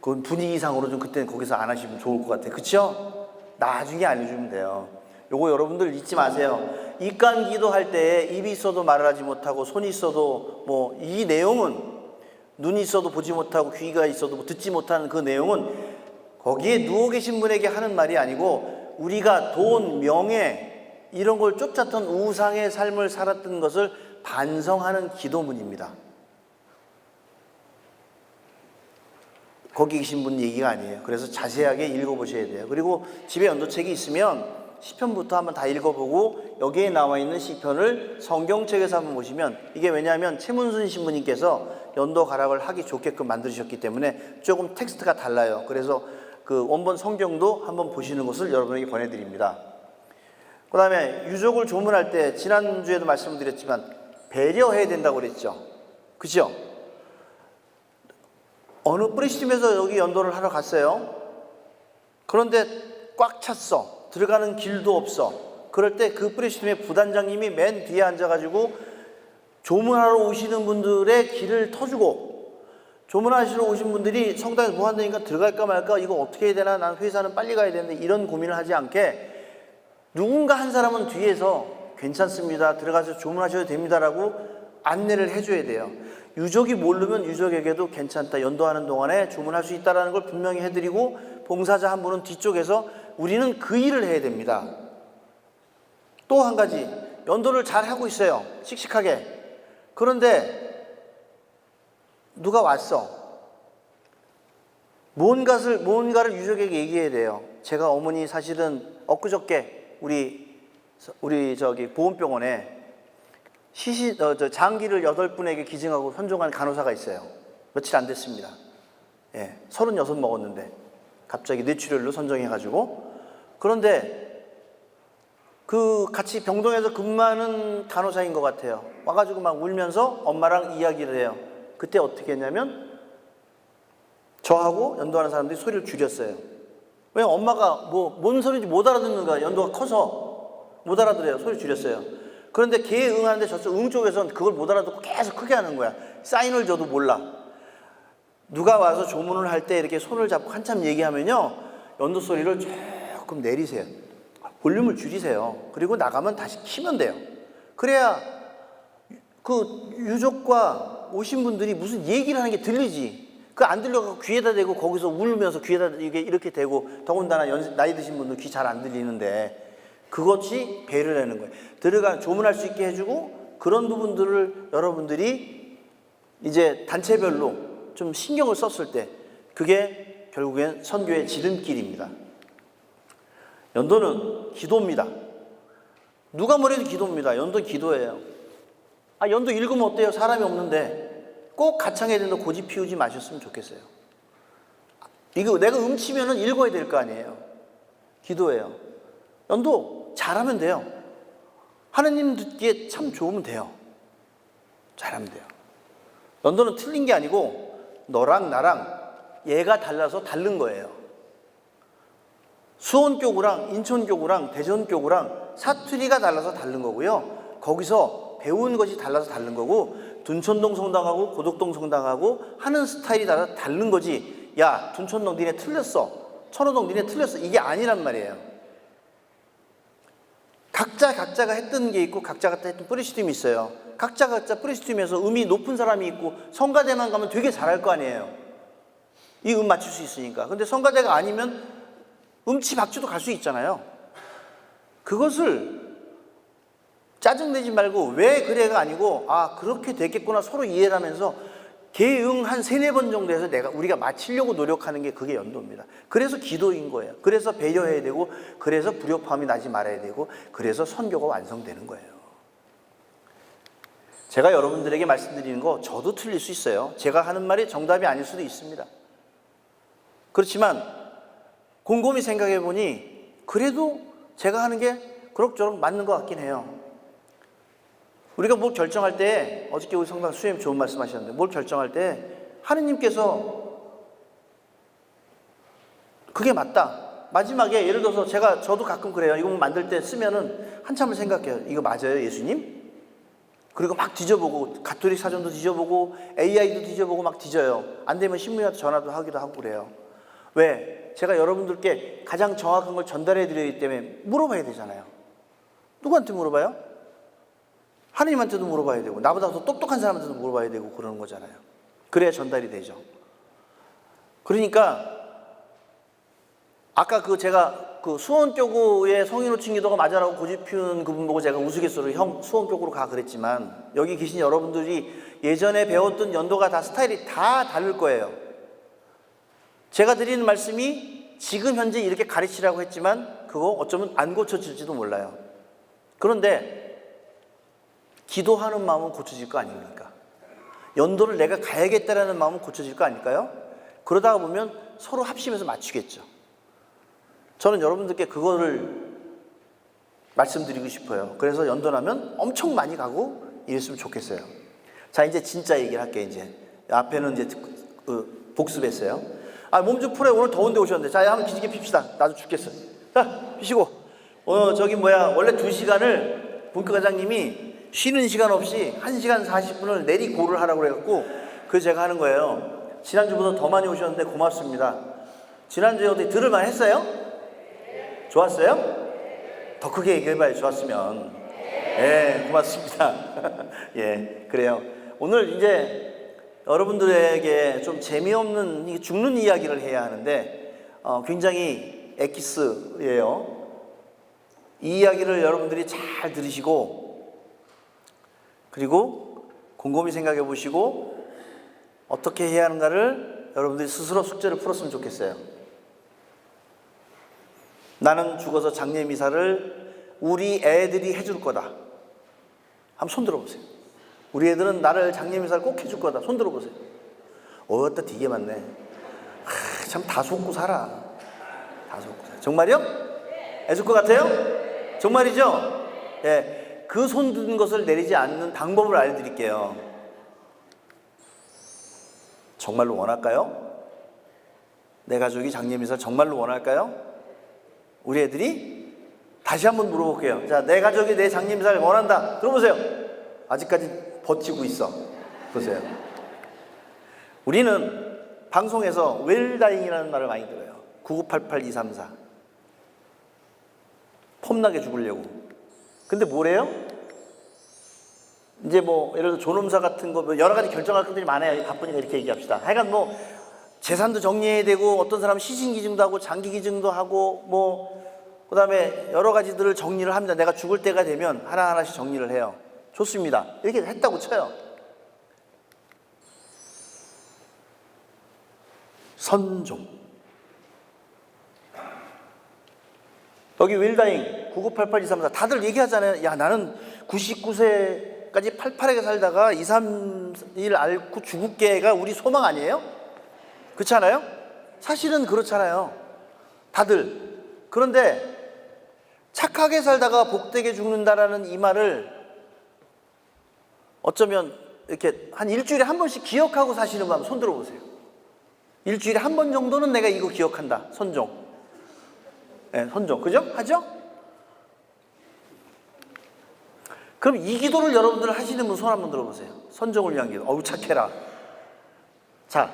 그건 분위기상으로 좀 그때는 거기서 안 하시면 좋을 것 같아요. 그쵸? 나중에 알려주면 돼요. 요거 여러분들 잊지 마세요. 입간 기도할 때 입이 있어도 말을 하지 못하고 손이 있어도 뭐 이 내용은 눈이 있어도 보지 못하고 귀가 있어도 듣지 못하는 그 내용은 거기에 누워 계신 분에게 하는 말이 아니고 우리가 돈, 명예 이런 걸 쫓았던 우상의 삶을 살았던 것을 반성하는 기도문입니다. 거기 계신 분 얘기가 아니에요. 그래서 자세하게 읽어보셔야 돼요. 그리고 집에 연도책이 있으면 시편부터 한번 다 읽어보고 여기에 나와 있는 시편을 성경책에서 한번 보시면 이게 왜냐하면 최문순 신부님께서 연도 가락을 하기 좋게끔 만드셨기 때문에 조금 텍스트가 달라요. 그래서 그 원본 성경도 한번 보시는 것을 여러분에게 권해드립니다. 그 다음에 유족을 조문할 때 지난주에도 말씀드렸지만 배려해야 된다고 그랬죠. 그죠? 어느 프리시팀에서 여기 연도를 하러 갔어요. 그런데 꽉 찼어. 들어가는 길도 없어. 그럴 때 그 프리시팀의 부단장님이 맨 뒤에 앉아가지고 조문하러 오시는 분들의 길을 터주고 조문하시러 오신 분들이 성당에 뭐 한다니까 들어갈까 말까 이거 어떻게 해야 되나 난 회사는 빨리 가야 되는데 이런 고민을 하지 않게 누군가 한 사람은 뒤에서 괜찮습니다. 들어가서 조문하셔도 됩니다라고 안내를 해줘야 돼요. 유족이 모르면 유족에게도 괜찮다. 연도하는 동안에 주문할 수 있다는 걸 분명히 해드리고 봉사자 한 분은 뒤쪽에서 우리는 그 일을 해야 됩니다. 또 한 가지 연도를 잘 하고 있어요. 씩씩하게. 그런데 누가 왔어. 뭔가를 유족에게 얘기해야 돼요. 제가 어머니 사실은 엊그저께 우리 저기 보훈병원에 장기를 8분에게 기증하고 선종한 간호사가 있어요. 며칠 안 됐습니다. 예, 36 먹었는데 갑자기 뇌출혈로 선종해가지고. 그런데 그 같이 병동에서 근무하는 간호사인 것 같아요. 와가지고 막 울면서 엄마랑 이야기를 해요. 그때 어떻게 했냐면 저하고 연도하는 사람들이 소리를 줄였어요. 왜냐면 엄마가 뭔 소리인지 못 알아듣는 거야. 연도가 커서 못 알아들어요. 소리 줄였어요. 그런데 걔 응하는데 저쪽 응 쪽에서는 그걸 못 알아듣고 계속 크게 하는 거야. 사인을 줘도 몰라. 누가 와서 조문을 할 때 이렇게 손을 잡고 한참 얘기하면요, 연도 소리를 조금 내리세요. 볼륨을 줄이세요. 그리고 나가면 다시 키면 돼요. 그래야 그 유족과 오신 분들이 무슨 얘기를 하는 게 들리지. 그 안 들려가고 귀에다 대고 거기서 울면서 귀에다 이렇게 대고, 더군다나 나이 드신 분들 귀 잘 안 들리는데, 그것이 배를 내는 거예요. 조문할 수 있게 해주고, 그런 부분들을 여러분들이 이제 단체별로 좀 신경을 썼을 때, 그게 결국엔 선교의 지름길입니다. 연도는 기도입니다. 누가 뭐래도 기도입니다. 연도는 기도예요. 연도 읽으면 어때요? 사람이 없는데 꼭 가창해야 된다고 고집 피우지 마셨으면 좋겠어요. 이거 내가 음치면은 읽어야 될 거 아니에요. 기도예요. 연도 잘하면 돼요. 하느님 듣기에 참 좋으면 돼요. 잘하면 돼요. 연도는 틀린 게 아니고 너랑 나랑 얘가 달라서 다른 거예요. 수원교구랑 인천교구랑 대전교구랑 사투리가 달라서 다른 거고요. 거기서 배운 것이 달라서 다른 거고, 둔천동 성당하고 고덕동 성당하고 하는 스타일이 달라서 다른 거지. 야, 둔천동 니네 틀렸어. 천호동 니네 틀렸어. 이게 아니란 말이에요. 각자가 했던 게 있고 각자가 했던 프리시즘이 있어요. 각자 프리시즘에서 음이 높은 사람이 있고, 성가대만 가면 되게 잘할 거 아니에요. 이 음 맞출 수 있으니까. 근데 성가대가 아니면 음치 박치도 갈 수 있잖아요. 그것을 짜증내지 말고 왜 그래가 아니고, 그렇게 됐겠구나 서로 이해를 하면서 개응 한 3-4번 정도 해서 우리가 맞추려고 노력하는 게 그게 연도입니다. 그래서 기도인 거예요. 그래서 배려해야 되고, 그래서 불협화음이 나지 말아야 되고, 그래서 선교가 완성되는 거예요. 제가 여러분들에게 말씀드리는 거 저도 틀릴 수 있어요. 제가 하는 말이 정답이 아닐 수도 있습니다. 그렇지만 곰곰이 생각해 보니 그래도 제가 하는 게 그럭저럭 맞는 것 같긴 해요. 우리가 뭘 결정할 때, 어저께 우리 성당 수님 좋은 말씀 하셨는데, 뭘 결정할 때 하느님께서 그게 맞다. 마지막에 예를 들어서 저도 가끔 그래요. 이거 만들 때 쓰면은 한참을 생각해요. 이거 맞아요, 예수님? 그리고 막 뒤져보고, 가톨릭 사전도 뒤져보고 AI도 뒤져보고 막 뒤져요. 안 되면 신부님한테 전화도 하기도 하고 그래요. 왜? 제가 여러분들께 가장 정확한 걸 전달해 드리기 때문에 물어봐야 되잖아요. 누구한테 물어봐요? 하느님한테도 물어봐야 되고, 나보다 더 똑똑한 사람한테도 물어봐야 되고 그러는 거잖아요. 그래야 전달이 되죠. 그러니까 아까 제가 수원교구의 성인호칭 기도가 맞아라고 고집 피우는 그분 보고 제가 우스갯소리로 형 수원교구로 가 그랬지만, 여기 계신 여러분들이 예전에 배웠던 연도가 다 스타일이 다 다를 거예요. 제가 드리는 말씀이 지금 현재 이렇게 가르치라고 했지만 그거 어쩌면 안 고쳐질지도 몰라요. 그런데 기도하는 마음은 고쳐질 거 아닙니까? 연도를 내가 가야겠다라는 마음은 고쳐질 거 아닐까요? 그러다가 보면 서로 합심해서 맞추겠죠. 저는 여러분들께 그거를 말씀드리고 싶어요. 그래서 연도나면 엄청 많이 가고 이랬으면 좋겠어요. 자, 이제 진짜 얘기를 할게요. 이제 앞에는 이제 복습했어요. 몸 좀 풀어요. 오늘 더운데 오셨는데. 자, 한번 기지개 핍시다. 나도 죽겠어. 자, 피시고. 원래 2시간을 본교과장님이 쉬는 시간 없이 1시간 40분을 내리고를 하라고 그래갖고, 그래서 제가 하는 거예요. 지난주보다 더 많이 오셨는데 고맙습니다. 지난주에 어떻게 들을만 했어요? 좋았어요? 더 크게 얘기해봐요. 좋았으면. 예, 고맙습니다. 예, 그래요. 오늘 이제 여러분들에게 좀 재미없는 죽는 이야기를 해야 하는데, 굉장히 엑기스예요. 이 이야기를 여러분들이 잘 들으시고, 그리고 곰곰이 생각해 보시고, 어떻게 해야 하는가를 여러분들이 스스로 숙제를 풀었으면 좋겠어요. 나는 죽어서 장례 미사를 우리 애들이 해줄 거다. 한번 손 들어보세요. 우리 애들은 나를 장례 미사를 꼭 해줄 거다. 손 들어보세요. 어따 되게 많네. 참 다 속고 살아. 다 속고 살아. 정말요? 해줄 것 같아요? 정말이죠? 예, 그 손 든 것을 내리지 않는 방법을 알려드릴게요. 정말로 원할까요? 내 가족이 장례 미사를 정말로 원할까요? 우리 애들이? 다시 한번 물어볼게요. 자, 내 가족이 내 장례 미사를 원한다. 들어보세요. 아직까지 버티고 있어. 보세요. 우리는 방송에서 웰다잉이라는 말을 많이 들어요. 9988234. 폼나게 죽으려고. 근데 뭐래요? 이제 뭐 예를 들어 존엄사 같은 거 여러 가지 결정할 것들이 많아요. 바쁘니까 이렇게 얘기합시다. 하여간 뭐 재산도 정리해야 되고 어떤 사람은 시신기증도 하고 장기기증도 하고 뭐 그다음에 여러 가지들을 정리를 합니다. 내가 죽을 때가 되면 하나하나씩 정리를 해요. 좋습니다. 이렇게 했다고 쳐요. 선종. 여기 윌다잉 9988-234 다들 얘기하잖아요. 야, 나는 99세까지 팔팔하게 살다가 2, 3일 앓고 죽을게가 우리 소망 아니에요? 그렇지 않아요? 사실은 그렇잖아요. 다들. 그런데 착하게 살다가 복되게 죽는다라는 이 말을 어쩌면 이렇게 한 일주일에 한 번씩 기억하고 사시는 분 한번 손 들어보세요. 일주일에 한 번 정도는 내가 이거 기억한다. 선종. 네, 선종. 그죠? 하죠? 그럼 이 기도를 여러분들 하시는 분 손 한번 들어보세요. 선종을 위한 기도. 어우, 착해라. 자,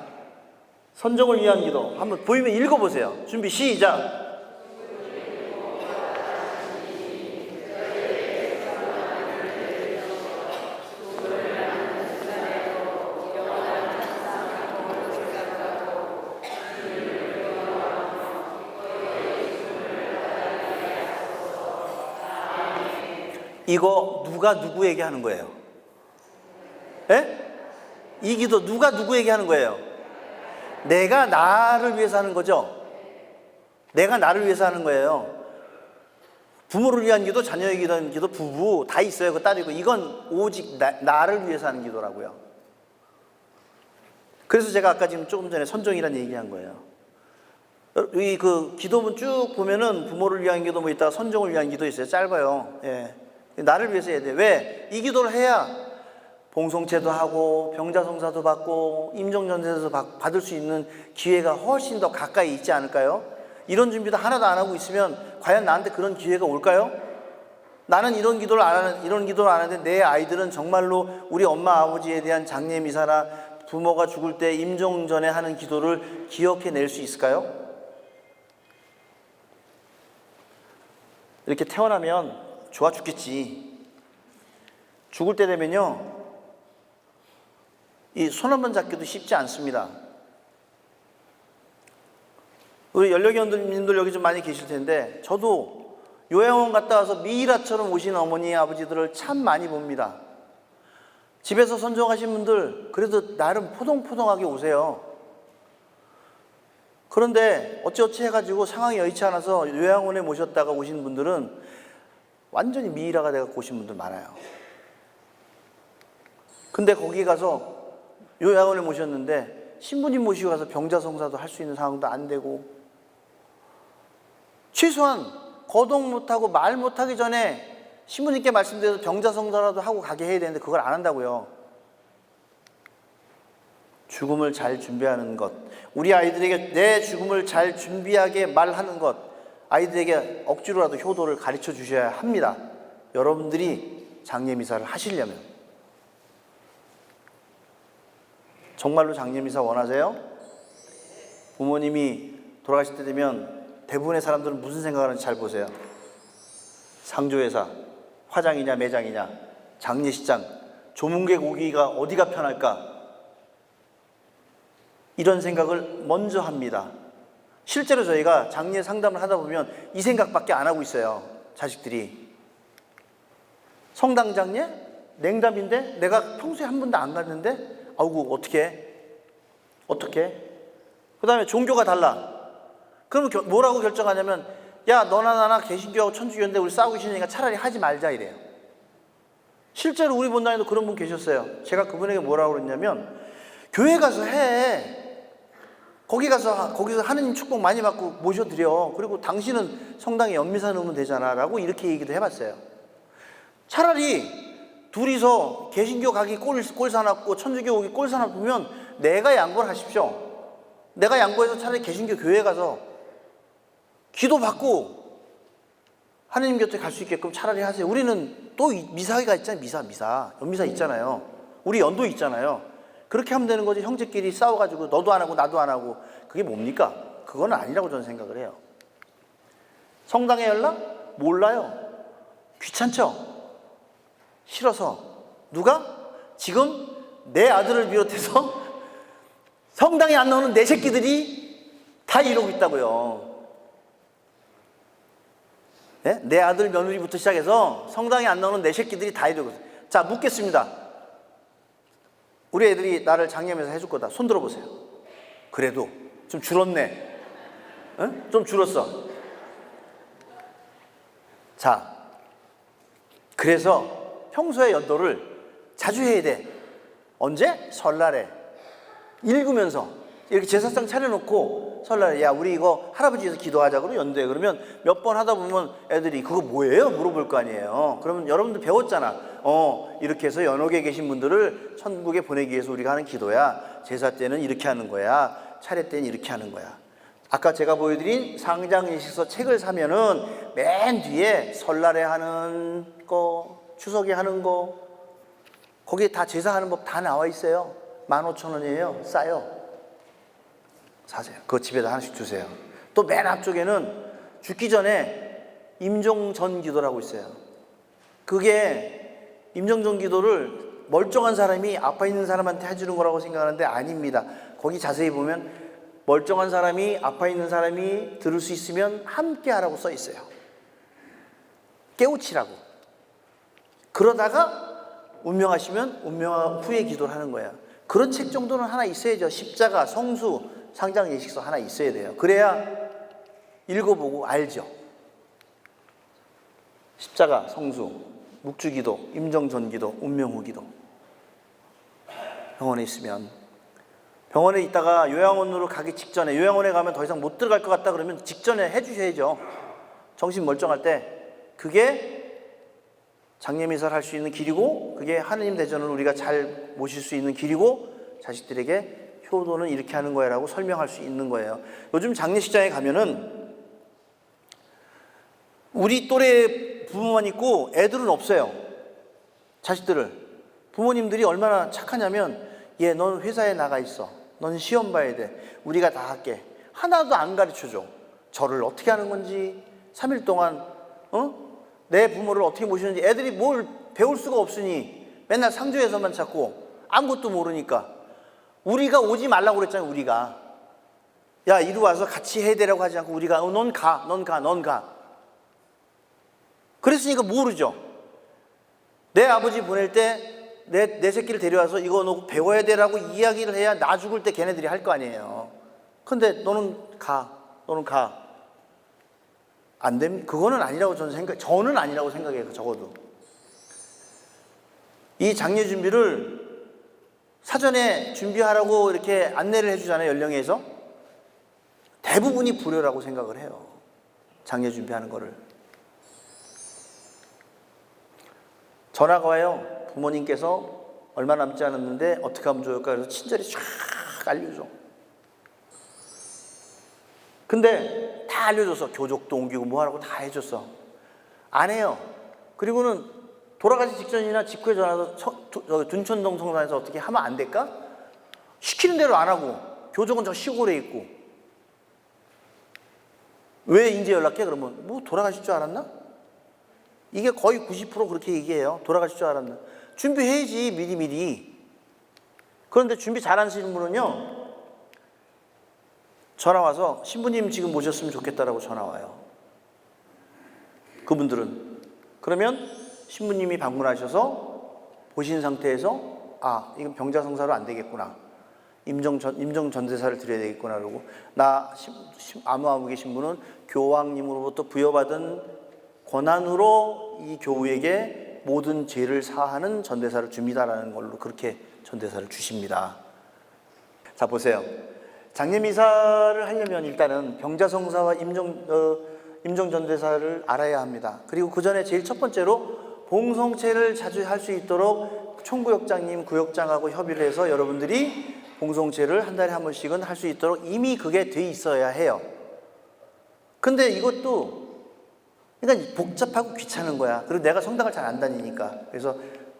선종을 위한 기도. 한번 보이면 읽어보세요. 준비, 시작. 이거 누가 누구에게 하는 거예요? 예? 이 기도 누가 누구에게 하는 거예요? 내가 나를 위해서 하는 거죠? 내가 나를 위해서 하는 거예요. 부모를 위한 기도, 자녀에게 위한 기도, 부부 다 있어요. 그 딸이고. 이건 오직 나를 위해서 하는 기도라고요. 그래서 제가 아까 지금 조금 전에 선종이라는 얘기한 거예요. 이 그 기도문 쭉 보면은 부모를 위한 기도 뭐 있다가 선종을 위한 기도 있어요. 짧아요. 예. 나를 위해서 해야 돼. 왜? 이 기도를 해야 봉송체도 하고 병자성사도 받고 임종전세도 받을 수 있는 기회가 훨씬 더 가까이 있지 않을까요? 이런 준비도 하나도 안 하고 있으면 과연 나한테 그런 기회가 올까요? 나는 이런 기도를 안 하는데 내 아이들은 정말로 우리 엄마 아버지에 대한 장례 미사나 부모가 죽을 때 임종 전에 하는 기도를 기억해낼 수 있을까요? 이렇게 태어나면 좋아 죽겠지. 죽을 때 되면요, 이 손 한 번 잡기도 쉽지 않습니다. 우리 연령연들님들 여기 좀 많이 계실 텐데 저도 요양원 갔다 와서 미이라처럼 오신 어머니 아버지들을 참 많이 봅니다. 집에서 선종하신 분들 그래도 나름 포동포동하게 오세요. 그런데 어찌어찌 해가지고 상황이 여의치 않아서 요양원에 모셨다가 오신 분들은 완전히 미이라가 돼갖고 오신 분들 많아요. 근데 거기 가서 요양원에 모셨는데 신부님 모시고 가서 병자성사도 할 수 있는 상황도 안 되고, 최소한 거동 못하고 말 못하기 전에 신부님께 말씀드려서 병자성사라도 하고 가게 해야 되는데 그걸 안 한다고요. 죽음을 잘 준비하는 것, 우리 아이들에게 내 죽음을 잘 준비하게 말하는 것, 아이들에게 억지로라도 효도를 가르쳐 주셔야 합니다. 여러분들이 장례 미사를 하시려면. 정말로 장례 미사 원하세요? 부모님이 돌아가실 때 되면 대부분의 사람들은 무슨 생각을 하는지 잘 보세요. 상조회사, 화장이냐 매장이냐, 장례식장, 조문객 오기가 어디가 편할까? 이런 생각을 먼저 합니다. 실제로 저희가 장례 상담을 하다 보면 이 생각밖에 안 하고 있어요. 자식들이. 성당 장례? 냉담인데? 내가 평소에 한 번도 안 갔는데? 아이고 어떻게 해? 어떻게? 그 다음에 종교가 달라. 그러면 뭐라고 결정하냐면, 야, 너나 나나 개신교하고 천주교인데 우리 싸우기 싫으니까 차라리 하지 말자 이래요. 실제로 우리 본당에도 그런 분 계셨어요. 제가 그분에게 뭐라고 그랬냐면, 교회 가서 해. 거기서 하느님 축복 많이 받고 모셔드려. 그리고 당신은 성당에 연미사 넣으면 되잖아 라고 이렇게 얘기도 해봤어요. 차라리 둘이서 개신교 가기 꼴 사납고 천주교 오기 꼴 사납으면 내가 양보를 하십시오. 내가 양보해서 차라리 개신교 교회 가서 기도 받고 하느님 곁에 갈 수 있게끔 차라리 하세요. 우리는 또 미사가 있잖아요. 연미사 있잖아요. 우리 연도 있잖아요. 그렇게 하면 되는 거지. 형제끼리 싸워가지고 너도 안 하고 나도 안 하고 그게 뭡니까? 그건 아니라고 저는 생각을 해요. 성당의 연락? 몰라요. 귀찮죠? 싫어서. 누가? 지금 내 아들을 비롯해서 성당에 안 나오는 내 새끼들이 다 이러고 있다고요. 네? 내 아들 며느리부터 시작해서 성당에 안 나오는 내 새끼들이 다 이러고 있어요. 자, 묻겠습니다. 우리 애들이 나를 장례면서 해줄 거다. 손 들어보세요. 그래도 좀 줄었네. 응? 좀 줄었어. 자, 그래서 평소에 연도를 자주 해야 돼. 언제? 설날에. 읽으면서 이렇게 제사상 차려놓고 설날에 야 우리 이거 할아버지에서 기도하자고 연도에 그러면 몇 번 하다 보면 애들이 그거 뭐예요? 물어볼 거 아니에요. 그러면 여러분들 배웠잖아. 이렇게 해서 연옥에 계신 분들을 천국에 보내기 위해서 우리가 하는 기도야. 제사 때는 이렇게 하는 거야. 차례 때는 이렇게 하는 거야. 아까 제가 보여드린 상장예식서 책을 사면은 맨 뒤에 설날에 하는 거, 추석에 하는 거 거기에 다 제사하는 법 다 나와 있어요. 15,000원이에요. 싸요. 사세요. 그거 집에다 하나씩 주세요. 또 맨 앞쪽에는 죽기 전에 임종전 기도라고 있어요. 그게 임종전 기도를 멀쩡한 사람이 아파 있는 사람한테 해주는 거라고 생각하는데 아닙니다. 거기 자세히 보면 멀쩡한 사람이 아파 있는 사람이 들을 수 있으면 함께 하라고 써 있어요. 깨우치라고. 그러다가 운명하시면 운명 후에 기도를 하는 거예요. 그런 책 정도는 하나 있어야죠. 십자가, 성수, 상장예식서 하나 있어야 돼요. 그래야 읽어보고 알죠. 십자가, 성수, 묵주기도, 임정전기도, 운명후기도. 병원에 있으면 병원에 있다가 요양원으로 가기 직전에 요양원에 가면 더 이상 못 들어갈 것 같다 그러면 직전에 해주셔야죠. 정신 멀쩡할 때 그게 장례미사를 할 수 있는 길이고 그게 하느님 대전을 우리가 잘 모실 수 있는 길이고 자식들에게 효도는 이렇게 하는 거야 라고 설명할 수 있는 거예요. 요즘 장례식장에 가면은 우리 또래 부모만 있고 애들은 없어요. 자식들을. 부모님들이 얼마나 착하냐면 얘 넌 회사에 나가 있어. 넌 시험 봐야 돼. 우리가 다 할게. 하나도 안 가르쳐줘. 절을 어떻게 하는 건지 3일 동안 내 부모를 어떻게 모시는지 애들이 뭘 배울 수가 없으니 맨날 상조에서만 찾고 아무것도 모르니까 우리가 오지 말라고 그랬잖아요. 우리가 야 이리 와서 같이 해야 되라고 하지 않고 우리가 넌 가 그랬으니까 모르죠. 내 아버지 보낼 때 내 새끼를 데려와서 이거 너 배워야 되라고 이야기를 해야 나 죽을 때 걔네들이 할 거 아니에요. 근데 너는 가 안 됩니다. 그거는 아니라고 저는 아니라고 생각해요. 적어도 이 장례 준비를 사전에 준비하라고 이렇게 안내를 해주잖아요. 연령회에서 대부분이 불효라고 생각을 해요. 장례 준비하는 거를. 전화가 와요. 부모님께서 얼마 남지 않았는데 어떻게 하면 좋을까 그래서 친절히 쫙 알려줘. 근데 다 알려줘서 교족도 옮기고 뭐 하라고 다 해줬어. 안 해요. 그리고는 돌아가기 직전이나 직후에 전화해서 둔천동 성당에서 어떻게 하면 안 될까? 시키는 대로 안 하고 교족은 저 시골에 있고 왜 이제 연락해? 그러면 뭐 돌아가실 줄 알았나? 이게 거의 90% 그렇게 얘기해요. 돌아가실 줄 알았나? 준비해야지 미리. 그런데 준비 잘 하시는 분은요 전화 와서 신부님 지금 모셨으면 좋겠다라고 전화 와요. 그분들은. 그러면 신부님이 방문하셔서 보신 상태에서 이건 병자성사로 안 되겠구나. 임종 전대사를 드려야 되겠구나 그러고 나 아무개 신부는 교황님으로부터 부여받은 권한으로 이 교우에게 모든 죄를 사하는 전대사를 줍니다라는 걸로 그렇게 전대사를 주십니다. 자 보세요. 장례미사를 하려면 일단은 병자성사와 임종전대사를 알아야 합니다. 그리고 그 전에 제일 첫 번째로 봉송체를 자주 할 수 있도록 총구역장님, 구역장하고 협의를 해서 여러분들이 봉송체를 한 달에 한 번씩은 할 수 있도록 이미 그게 돼 있어야 해요. 근데 이것도 그러니까 복잡하고 귀찮은 거야. 그리고 내가 성당을 잘 안 다니니까. 그래서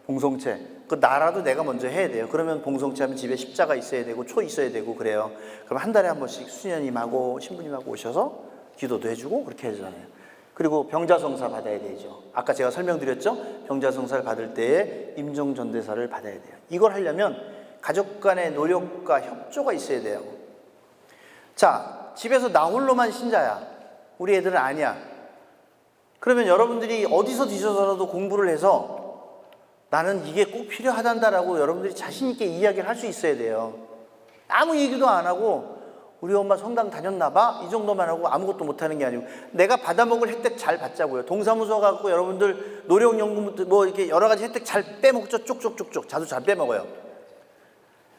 봉송체, 그 나라도 내가 먼저 해야 돼요. 그러면 봉송체 하면 집에 십자가 있어야 되고 초 있어야 되고 그래요. 그럼 한 달에 한 번씩 수녀님하고 신부님하고 오셔서 기도도 해주고 그렇게 해주잖아요. 그리고 병자성사 받아야 되죠. 아까 제가 설명드렸죠. 병자성사를 받을 때에 임종전대사를 받아야 돼요. 이걸 하려면 가족 간의 노력과 협조가 있어야 돼요. 자, 집에서 나 홀로만 신자야. 우리 애들은 아니야. 그러면 여러분들이 어디서 뒤져서라도 공부를 해서 나는 이게 꼭 필요하단다라고 여러분들이 자신 있게 이야기를 할 수 있어야 돼요. 아무 얘기도 안 하고 우리 엄마 성당 다녔나 봐? 이 정도만 하고 아무것도 못하는 게 아니고 내가 받아먹을 혜택 잘 받자고요. 동사무소 갖고 여러분들 노령연금 뭐 이렇게 여러 가지 혜택 잘 빼먹죠. 쪽쪽쪽쪽. 자주 잘 빼먹어요.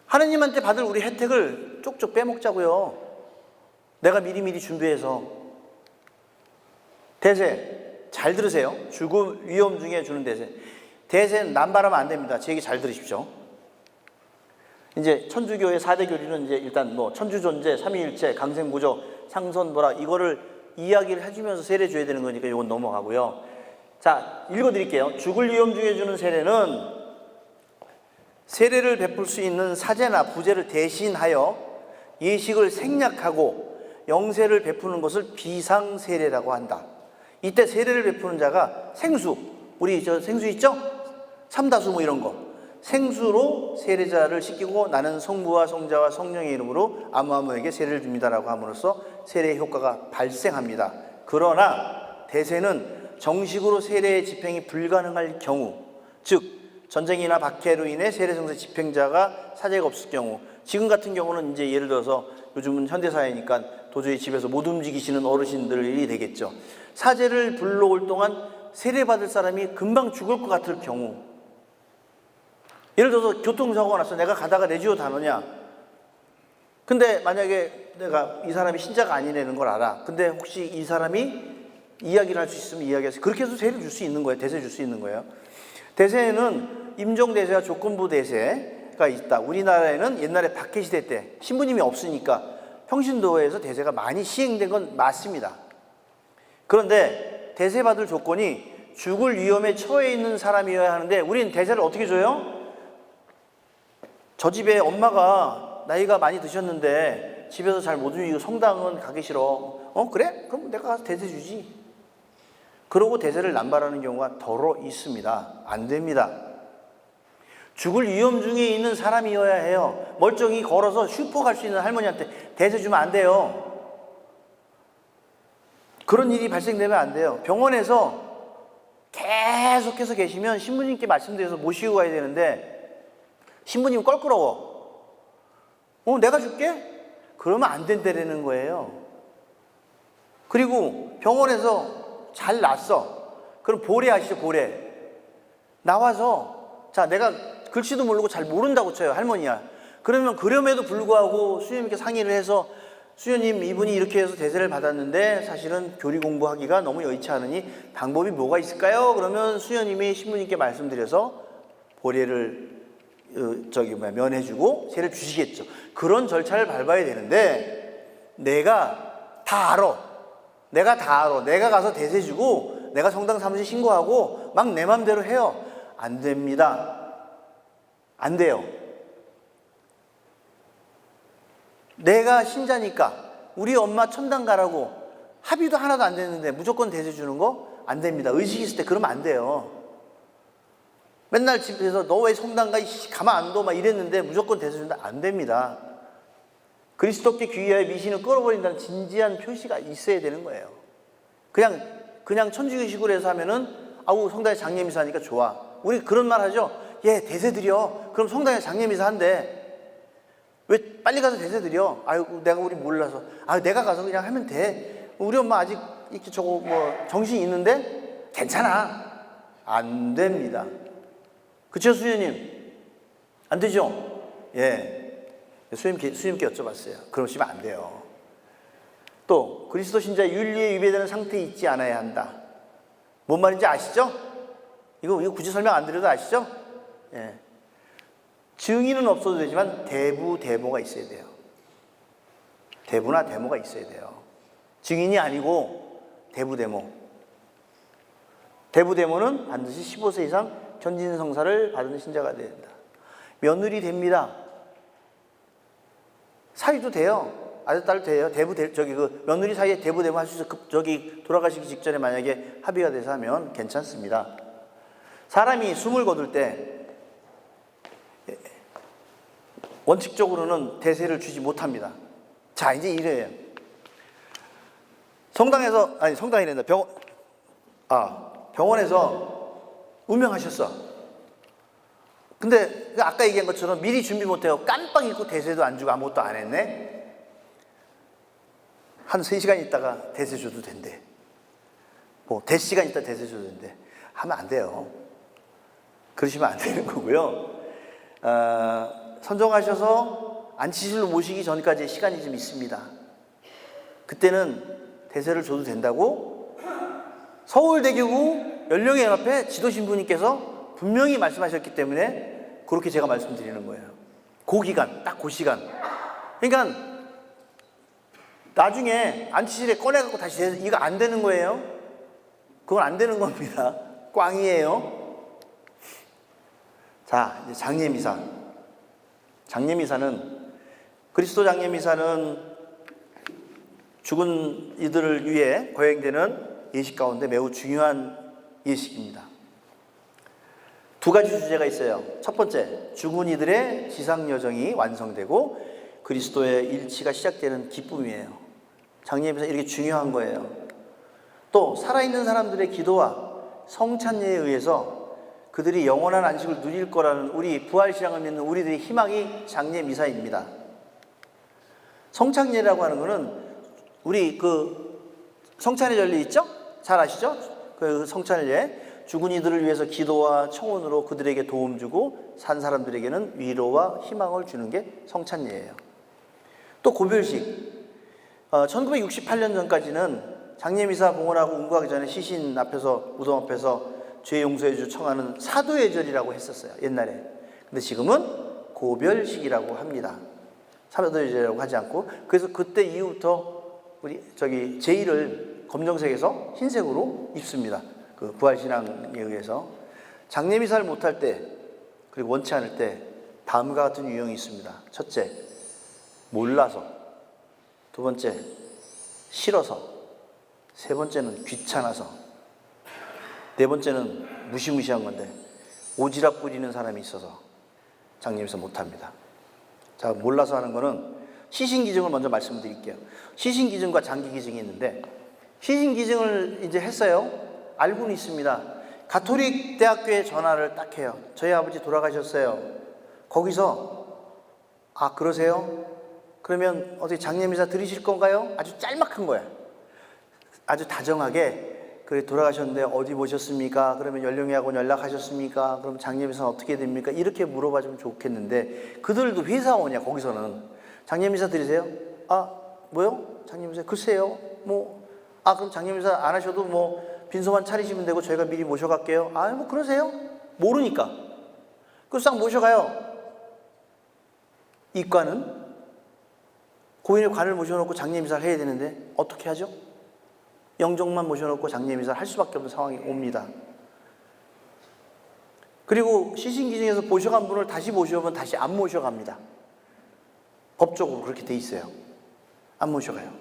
하느님한테 받을 우리 혜택을 쪽쪽 빼먹자고요. 내가 미리미리 준비해서. 대세 잘 들으세요. 죽음 위험 중에 주는 대세. 대세는 남발하면 안 됩니다. 제 얘기 잘 들으십시오. 이제 천주교의 4대 교리는 이제 일단 뭐 천주존재, 삼위일체, 강생구조, 상선보라 이거를 이야기를 해주면서 세례 줘야 되는 거니까 이건 넘어가고요. 자, 읽어드릴게요. 죽을 위험 중에 주는 세례는 세례를 베풀 수 있는 사제나 부제를 대신하여 예식을 생략하고 영세를 베푸는 것을 비상세례라고 한다. 이때 세례를 베푸는 자가 생수, 우리 저 생수 있죠? 삼다수 뭐 이런 거. 생수로 세례자를 씻기고 나는 성부와 성자와 성령의 이름으로 아무에게 세례를 줍니다라고 함으로써 세례의 효과가 발생합니다. 그러나 대세는 정식으로 세례의 집행이 불가능할 경우, 즉 전쟁이나 박해로 인해 세례성사 집행자가 사제가 없을 경우, 지금 같은 경우는 이제 예를 들어서 요즘은 현대사회니까 도저히 집에서 못 움직이시는 어르신들이 되겠죠. 사제를 불러올 동안 세례받을 사람이 금방 죽을 것 같을 경우, 예를 들어서 교통사고가 났어. 내가 가다가 레지오 단어냐. 근데 만약에 내가 이 사람이 신자가 아니라는 걸 알아. 근데 혹시 이 사람이 이야기를 할 수 있으면 이야기해서 그렇게 해서 세례를 줄 수 있는 거예요. 대세 줄 수 있는 거예요. 대세에는 임종대세와 조건부 대세가 있다. 우리나라에는 옛날에 박해시대 때 신부님이 없으니까 평신도에서 대세가 많이 시행된 건 맞습니다. 그런데 대세 받을 조건이 죽을 위험에 처해 있는 사람이어야 하는데 우리는 대세를 어떻게 줘요? 저 집에 엄마가 나이가 많이 드셨는데 집에서 잘 못 움직이고 성당은 가기 싫어. 그래? 그럼 내가 가서 대세 주지. 그러고 대세를 남발하는 경우가 더러 있습니다. 안 됩니다. 죽을 위험 중에 있는 사람이어야 해요. 멀쩡히 걸어서 슈퍼 갈 수 있는 할머니한테 대세 주면 안 돼요. 그런 일이 발생되면 안 돼요. 병원에서 계속해서 계시면 신부님께 말씀드려서 모시고 가야 되는데 신부님 껄끄러워. 내가 줄게? 그러면 안 된다는 거예요. 그리고 병원에서 잘 났어. 그럼 보래 아시죠? 보래. 나와서 자 내가 글씨도 모르고 잘 모른다고 쳐요. 할머니야. 그러면 그럼에도 불구하고 수녀님께 상의를 해서 수녀님 이분이 이렇게 해서 대세를 받았는데 사실은 교리 공부하기가 너무 여의치 않으니 방법이 뭐가 있을까요? 그러면 수녀님이 신부님께 말씀드려서 보례를 면해주고 세를 주시겠죠. 그런 절차를 밟아야 되는데 내가 다 알아. 내가 가서 대세 주고 내가 성당 사무실 신고하고 막 내 맘대로 해요. 안 됩니다. 안 돼요. 내가 신자니까 우리 엄마 천당 가라고 합의도 하나도 안 됐는데 무조건 대세 주는 거 안 됩니다. 의식 있을 때 그러면 안 돼요. 맨날 집에서 너 왜 성당 가? 가만 안 둬 막 이랬는데 무조건 대세 준다. 안 됩니다. 그리스도께 귀하여 미신을 끌어버린다는 진지한 표시가 있어야 되는 거예요. 그냥 천주교식으로 해서 하면은 아우 성당에 장례미사 하니까 좋아. 우리 그런 말 하죠. 예, 대세 드려. 그럼 성당에 장례미사 한대. 왜 빨리 가서 대세 드려? 아이고 내가 우리 몰라서. 아 내가 가서 그냥 하면 돼. 우리 엄마 아직 이렇게 저거 뭐 정신이 있는데 괜찮아. 안 됩니다. 그쵸 수녀님? 안 되죠? 예. 수님께 여쭤봤어요. 그러시면 안 돼요. 또 그리스도 신자의 윤리에 위배되는 상태에 있지 않아야 한다. 뭔 말인지 아시죠? 이거 굳이 설명 안 드려도 아시죠? 예. 증인은 없어도 되지만 대모가 있어야 돼요. 대부나 대모가 있어야 돼요. 증인이 아니고 대모는 반드시 15세 이상 전진성사를 받은 신자가 돼야 된다. 며느리 됩니다. 사위도 돼요. 아들, 딸 돼요. 며느리 사이에 대모 할 수 있어. 돌아가시기 직전에 만약에 합의가 돼서 하면 괜찮습니다. 사람이 숨을 거둘 때 원칙적으로는 대세를 주지 못합니다. 자, 이제 이래요. 병원에서 운명하셨어. 근데 아까 얘기한 것처럼 미리 준비 못해요. 깜빡 잊고 대세도 안 주고 아무것도 안 했네. 한 3시간 있다가 대세 줘도 된대. 뭐 대시간 있다 대세 줘도 된대. 하면 안 돼요. 그러시면 안 되는 거고요. 선정하셔서 안치실로 모시기 전까지 시간이 좀 있습니다. 그때는 대세를 줘도 된다고 서울대교구 연령연합회 지도신부님께서 분명히 말씀하셨기 때문에 그렇게 제가 말씀드리는 거예요. 그 기간, 딱 그 시간. 그러니까 나중에 안치실에 꺼내갖고 다시 대세, 이거 안 되는 거예요. 그건 안 되는 겁니다. 꽝이에요. 자, 이제 장례미사. 그리스도 장례미사는 죽은 이들을 위해 거행되는 예식 가운데 매우 중요한 예식입니다. 2가지 주제가 있어요. 첫 번째, 죽은 이들의 지상 여정이 완성되고 그리스도의 일치가 시작되는 기쁨이에요. 장례미사 이렇게 중요한 거예요. 또 살아있는 사람들의 기도와 성찬례에 의해서 그들이 영원한 안식을 누릴 거라는 우리 부활신앙을 믿는 우리들의 희망이 장례미사입니다. 성찬례라고 하는 것은 우리 성찬의 전례 있죠? 잘 아시죠? 그 성찬례, 죽은 이들을 위해서 기도와 청혼으로 그들에게 도움 주고 산 사람들에게는 위로와 희망을 주는 게 성찬례예요. 또 고별식. 1968년 전까지는 장례미사 봉헌하고 운구하기 전에 시신 앞에서 무덤 앞에서 죄 용서해 주 청하는 사도예절이라고 했었어요. 옛날에. 근데 지금은 고별식이라고 합니다. 사도예절이라고 하지 않고. 그래서 그때 이후부터 우리 제의를 검정색에서 흰색으로 입습니다. 그 부활신앙에 의해서. 장례미사를 못할 때, 그리고 원치 않을 때 다음과 같은 유형이 있습니다. 첫째, 몰라서. 2번째, 싫어서. 3번째는 귀찮아서. 4번째는 무시무시한 건데 오지랖 부리는 사람이 있어서 장례미사 못합니다. 자, 몰라서 하는 거는 시신기증을 먼저 말씀드릴게요. 시신기증과 장기기증이 있는데 시신기증을 이제 했어요. 알고는 있습니다. 가톨릭 대학교에 전화를 딱 해요. 저희 아버지 돌아가셨어요. 거기서 그러세요? 그러면 어떻게 장례미사 드리실 건가요? 아주 짤막한 거야. 아주 다정하게 그래 돌아가셨는데 어디 모셨습니까? 그러면 연령회하고 연락하셨습니까? 그럼 장례미사는 어떻게 됩니까? 이렇게 물어봐주면 좋겠는데 그들도 회사원이야. 거기서는 장례미사 드리세요? 뭐요? 장례미사 글쎄요. 그럼 장례미사 안 하셔도 빈소만 차리시면 되고 저희가 미리 모셔갈게요. 그러세요? 모르니까 그 싹 모셔가요. 이과는 고인의 관을 모셔놓고 장례미사를 해야 되는데 어떻게 하죠? 영정만 모셔놓고 장례미사를 할 수밖에 없는 상황이 옵니다. 그리고 시신기증에서 모셔간 분을 다시 모셔오면 다시 안 모셔갑니다. 법적으로 그렇게 돼 있어요. 안 모셔가요.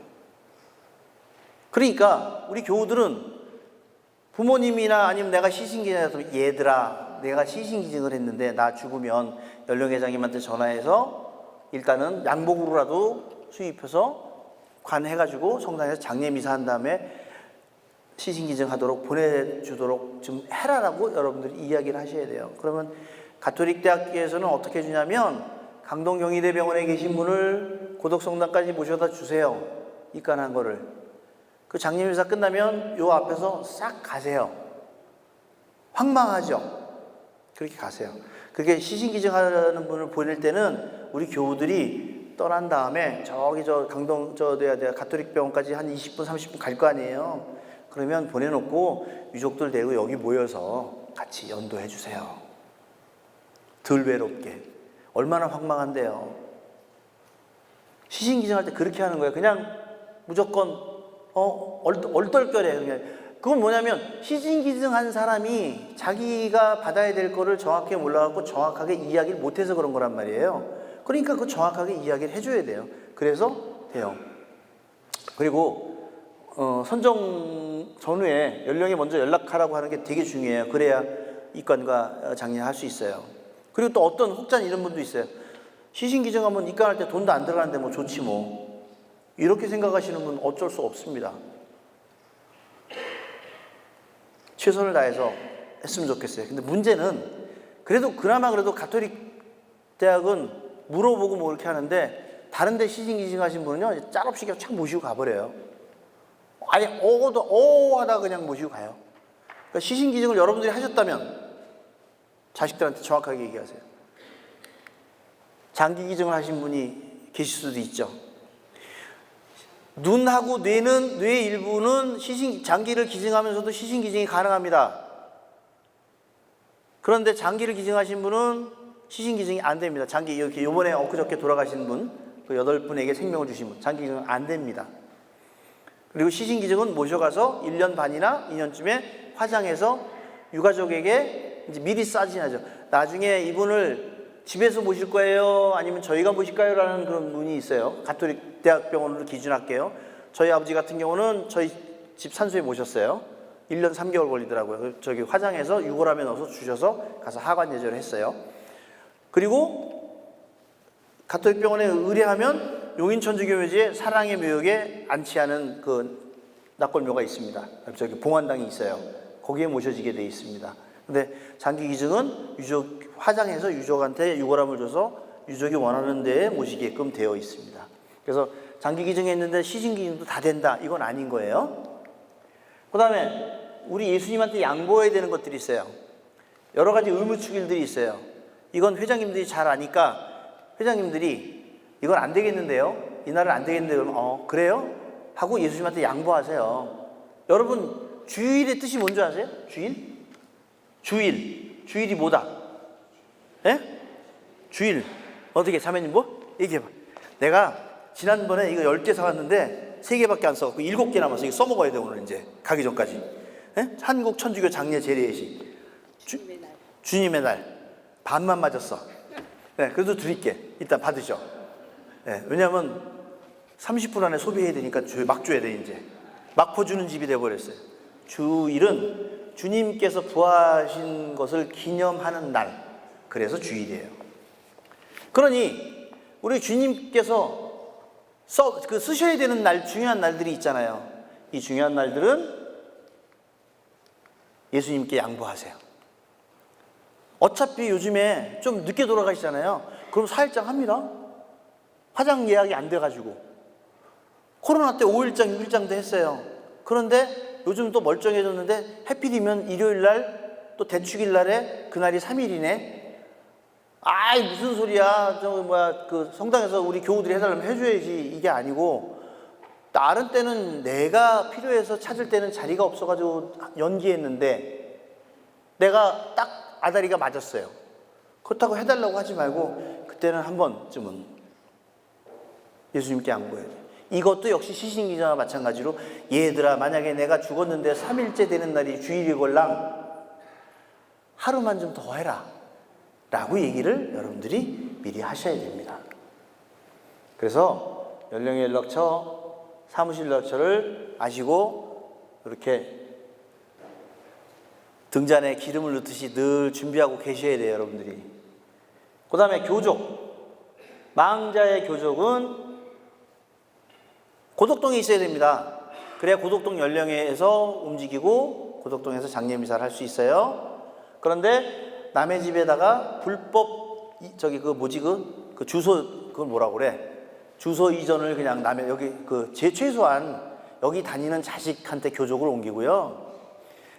그러니까 우리 교우들은 부모님이나 아니면 내가 시신기증해서 얘들아 내가 시신기증을 했는데 나 죽으면 연령회장님한테 전화해서 일단은 양복으로라도 수입해서 관해가지고 성당에서 장례미사 한 다음에 시신기증하도록 보내주도록 좀 해라라고 여러분들이 이야기를 하셔야 돼요. 그러면 가톨릭 대학교에서는 어떻게 해주냐면 강동경희대병원에 계신 분을 고덕성당까지 모셔다 주세요. 입간한 거를. 그 장례미사 끝나면 요 앞에서 싹 가세요. 황망하죠? 그렇게 가세요. 그렇게 시신기증하는 분을 보낼 때는 우리 교우들이 떠난 다음에 저기 저 강동 가톨릭 병원까지 한 20분 30분 갈 거 아니에요. 그러면 보내놓고 유족들 대고 여기 모여서 같이 연도해 주세요. 덜 외롭게. 얼마나 황망한데요. 시신기증할 때 그렇게 하는 거예요. 그냥 무조건 얼떨결에. 그냥. 그건 뭐냐면 시신기증한 사람이 자기가 받아야 될 거를 정확히 몰라갖고 정확하게 이야기를 못해서 그런 거란 말이에요. 그러니까 그 정확하게 이야기를 해줘야 돼요. 그래서 돼요. 그리고 선정 전후에 연령에 먼저 연락하라고 하는 게 되게 중요해요. 그래야 입관과 장례할 수 있어요. 그리고 또 어떤 혹자 이런 분도 있어요. 시신기증하면 입관할 때 돈도 안 들어가는데 뭐 좋지 뭐. 이렇게 생각하시는 분은 어쩔 수 없습니다. 최선을 다해서 했으면 좋겠어요. 근데 문제는 그나마 가톨릭 대학은 물어보고 뭐 이렇게 하는데 다른 데 시신기증하신 분은요 짤없이 그냥 착 모시고 가버려요. 아예 하다가 그냥 모시고 가요. 그러니까 시신기증을 여러분들이 하셨다면 자식들한테 정확하게 얘기하세요. 장기기증을 하신 분이 계실 수도 있죠. 눈하고 뇌의 일부는 장기를 기증하면서도 시신기증이 가능합니다. 그런데 장기를 기증하신 분은 시신기증이 안 됩니다. 장기 이렇게 요번에 엊그저께 돌아가신 분, 그 8분에게 생명을 주신 분, 장기기증은 안 됩니다. 그리고 시신기증은 모셔가서 1년 반이나 2년쯤에 화장해서 유가족에게 이제 미리 싸진하죠. 나중에 이분을 집에서 모실 거예요? 아니면 저희가 모실까요? 라는 그런 문이 있어요. 가톨릭 대학병원으로 기준할게요. 저희 아버지 같은 경우는 저희 집 산소에 모셨어요. 1년 3개월 걸리더라고요. 저기 화장해서 유골함에 넣어서 주셔서 가서 하관 예절을 했어요. 그리고 가톨릭 병원에 의뢰하면 용인천주교묘지에 사랑의 묘역에 안치하는 그 납골묘가 있습니다. 저기 봉안당이 있어요. 거기에 모셔지게 돼 있습니다. 근데 장기기증은 화장해서 유족한테 유골함을 줘서 유족이 원하는 데에 모시게끔 되어 있습니다. 그래서 장기기증했는데 시신기증도 다 된다. 이건 아닌 거예요. 그 다음에 우리 예수님한테 양보해야 되는 것들이 있어요. 여러 가지 의무축일들이 있어요. 이건 회장님들이 잘 아니까 회장님들이 이건 안 되겠는데요. 이날은 안 되겠는데 그러면 그래요? 하고 예수님한테 양보하세요. 여러분 주일의 뜻이 뭔지 아세요? 주일이 뭐다? 예? 주일. 어떻게 자매님 뭐? 얘기해봐. 내가 지난번에 이거 10개 사왔는데 3개밖에 안 써갖고 7개 남았어. 이거 써먹어야 돼 오늘 이제 가기 전까지. 예? 한국 천주교 장례 재래예식. 주님의 날. 반만 맞았어. 네, 그래도 드릴게. 일단 받으셔. 네, 왜냐면 30분 안에 소비해야 되니까 막 줘야 돼 이제. 막 퍼주는 집이 돼버렸어요. 주일은 주님께서 부활하신 것을 기념하는 날. 그래서 주일이에요. 그러니 우리 주님께서 쓰셔야 되는 날, 중요한 날들이 있잖아요. 이 중요한 날들은 예수님께 양보하세요. 어차피 요즘에 좀 늦게 돌아가시잖아요. 그럼 4일장 합니다. 화장 예약이 안 돼가지고. 코로나 때 5일장, 6일장도 했어요. 그런데 요즘 또 멀쩡해졌는데 해필이면 일요일 날 또 대축일 날에 그날이 3일이네. 아이 무슨 소리야. 그 성당에서 우리 교우들이 해달라면 해줘야지. 이게 아니고 다른 때는 내가 필요해서 찾을 때는 자리가 없어가지고 연기했는데 내가 딱 아다리가 맞았어요. 그렇다고 해달라고 하지 말고 그때는 한 번쯤은 예수님께 양보해야 돼. 이것도 역시 시신기증과 마찬가지로 얘들아 만약에 내가 죽었는데 3일째 되는 날이 주일이걸랑 하루만 좀 더 해라 라고 얘기를 여러분들이 미리 하셔야 됩니다. 그래서 연령의 연락처, 사무실 연락처를 아시고 이렇게 등잔에 기름을 넣듯이 늘 준비하고 계셔야 돼요, 여러분들이. 그 다음에 교족. 망자의 교족은 고덕동에 있어야 됩니다. 그래야 고덕동 연령회에서 움직이고 고덕동에서 장례미사를 할 수 있어요. 그런데 남의 집에다가 불법 그 주소 그걸 뭐라고 그래? 주소 이전을 그냥 남의 여기 최소한 여기 다니는 자식한테 교족을 옮기고요.